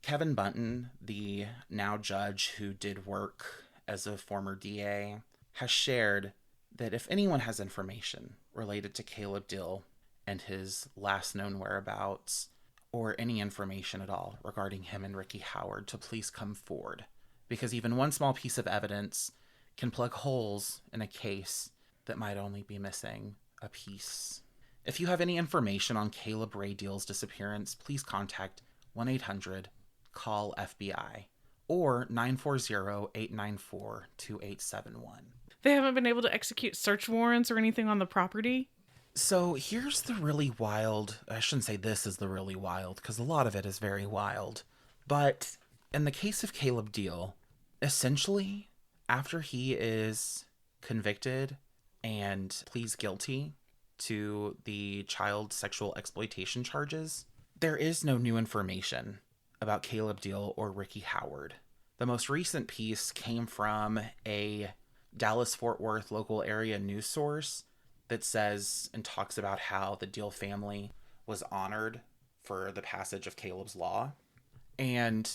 Kevin Bunton, the now judge who did work as a former DA, has shared that if anyone has information related to Caleb Diehl and his last known whereabouts, or any information at all regarding him and Ricky Howard, to please come forward. Because even one small piece of evidence can plug holes in a case that might only be missing a piece. If you have any information on Caleb Ray Diehl's disappearance, please contact 1-800-CALL-FBI or 940-894-2871. They haven't been able to execute search warrants or anything on the property? So here's the really wild, I shouldn't say this is the really wild, because a lot of it is very wild. But in the case of Caleb Diehl, essentially, after he is convicted and pleads guilty to the child sexual exploitation charges, there is no new information about Caleb Diehl or Ricky Howard. The most recent piece came from a Dallas-Fort Worth local area news source that says and talks about how the Diehl family was honored for the passage of Caleb's Law. And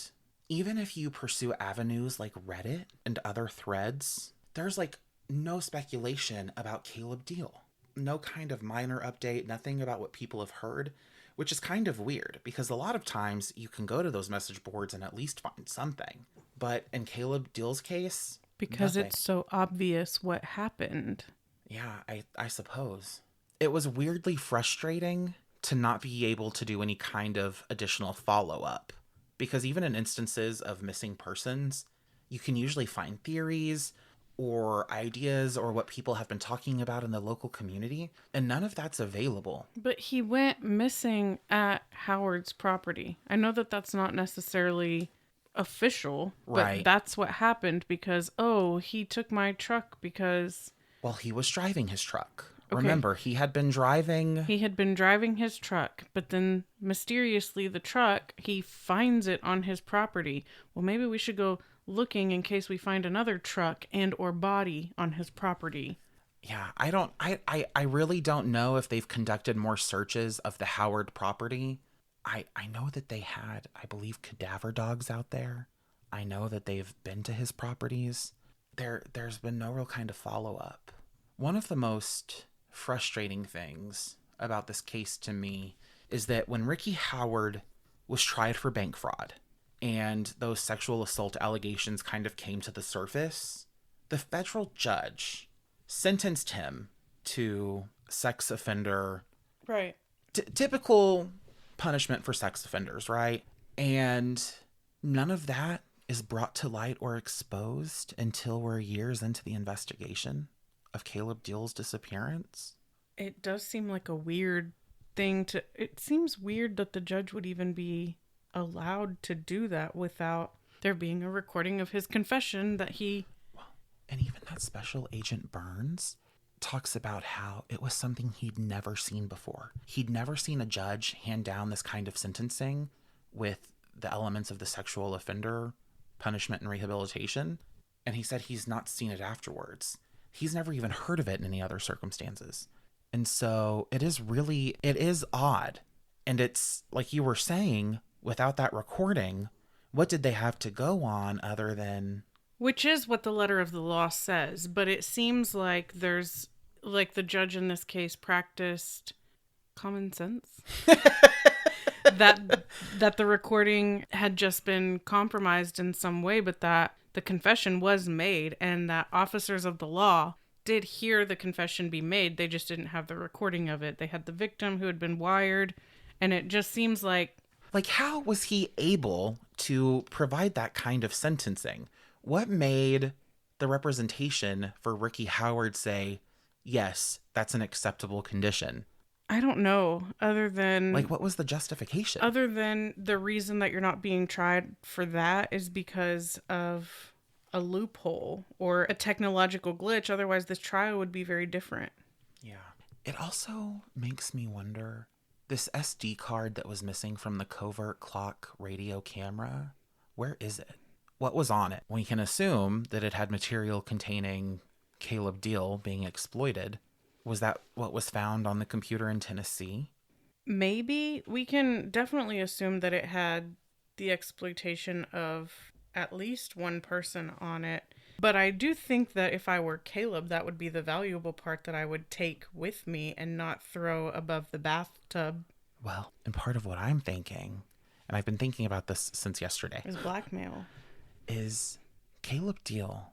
even if you pursue avenues like Reddit and other threads, there's like no speculation about Caleb Diehl. No kind of minor update, nothing about what people have heard, which is kind of weird because a lot of times you can go to those message boards and at least find something. But in Caleb Diehl's case, because nothing. it's so obvious what happened. Yeah, I suppose. It was weirdly frustrating to not be able to do any kind of additional follow-up. Because even in instances of missing persons, you can usually find theories or ideas or what people have been talking about in the local community, and none of that's available. But he went missing at Howard's property. I know that that's not necessarily official, Right. but that's what happened because, oh, he took my truck because... Well, he was driving his truck. Okay. Remember, he had been driving... He had been driving his truck, but then mysteriously the truck, he finds it on his property. Well, maybe we should go looking in case we find another truck and or body on his property. Yeah, I really don't know if they've conducted more searches of the Howard property. I know that they had, I believe, cadaver dogs out there. I know that they've been to his properties. There's been no real kind of follow-up. One of the most frustrating things about this case to me is that when Ricky Howard was tried for bank fraud and those sexual assault allegations kind of came to the surface, the federal judge sentenced him to sex offender... Right. Typical punishment for sex offenders, right? And none of that is brought to light or exposed until we're years into the investigation of Caleb Diehl's disappearance. It does seem like a weird thing to... It seems weird that the judge would even be allowed to do that without there being a recording of his confession that he... Well, and even that Special Agent Burns talks about how it was something he'd never seen before. He'd never seen a judge hand down this kind of sentencing with the elements of the sexual offender punishment and rehabilitation. And he said he's not seen it afterwards. He's never even heard of it in any other circumstances. And so it is odd. And it's like you were saying, without that recording, what did they have to go on other than... Which is what the letter of the law says, but it seems like there's, like the judge in this case practiced common sense. that the recording had just been compromised in some way, but that the confession was made and that officers of the law did hear the confession be made. They just didn't have the recording of it. They had the victim who had been wired, and it just seems like... Like, how was he able to provide that kind of sentencing? What made the representation for Ricky Howard say, yes, that's an acceptable condition? I don't know, other than... Like, what was the justification? Other than the reason that you're not being tried for that is because of a loophole or a technological glitch. Otherwise, this trial would be very different. Yeah. It also makes me wonder, this SD card that was missing from the covert clock radio camera, where is it? What was on it? We can assume that it had material containing Caleb Diehl being exploited. Was that what was found on the computer in Tennessee? Maybe. We can definitely assume that it had the exploitation of at least one person on it. But I do think that if I were Caleb, that would be the valuable part that I would take with me and not throw above the bathtub. Well, and part of what I'm thinking, and I've been thinking about this since yesterday, Is blackmail. is Caleb Diehl.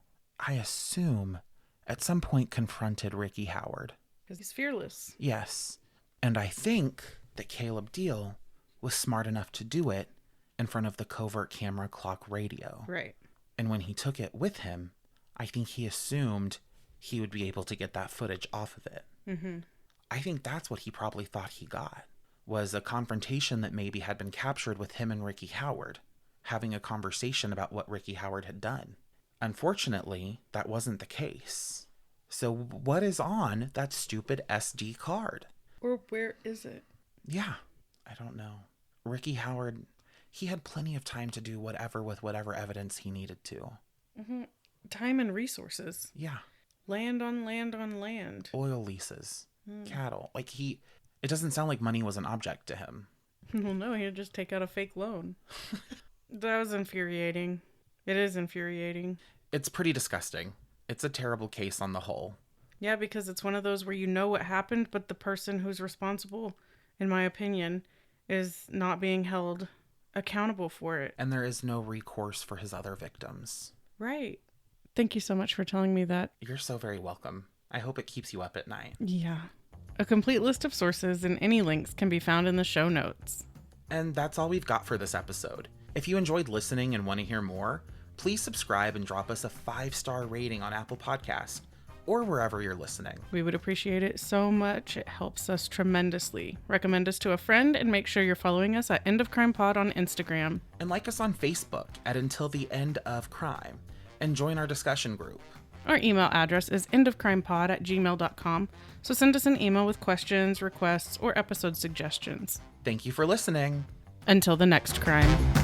I assume, at some point confronted Ricky Howard. Because he's fearless. Yes. And I think that Caleb Diehl was smart enough to do it in front of the covert camera clock radio. Right. And when he took it with him, I think he assumed he would be able to get that footage off of it. Mm-hmm. I think that's what he probably thought he got, was a confrontation that maybe had been captured with him and Ricky Howard, having a conversation about what Ricky Howard had done. Unfortunately, that wasn't the case. So what is on that stupid SD card? Or where is it? Yeah, I don't know. Ricky Howard, he had plenty of time to do whatever with whatever evidence he needed to. Mm-hmm. Time and resources. Yeah. Land on land on land. Oil leases. Cattle. Like it doesn't sound like money was an object to him. Well, no, he'd just take out a fake loan. That was infuriating. It is infuriating. It's pretty disgusting. It's a terrible case on the whole. Yeah, because it's one of those where you know what happened, but the person who's responsible, in my opinion, is not being held accountable for it. And there is no recourse for his other victims. Right. Thank you so much for telling me that. You're so very welcome. I hope it keeps you up at night. Yeah. A complete list of sources and any links can be found in the show notes. And that's all we've got for this episode. If you enjoyed listening and want to hear more, please subscribe and drop us a 5-star rating on Apple Podcasts or wherever you're listening. We would appreciate it so much. It helps us tremendously. Recommend us to a friend and make sure you're following us at End of Crime Pod on Instagram. And like us on Facebook at Until the End of Crime and join our discussion group. Our email address is endofcrimepod@gmail.com, so send us an email with questions, requests, or episode suggestions. Thank you for listening. Until the next crime.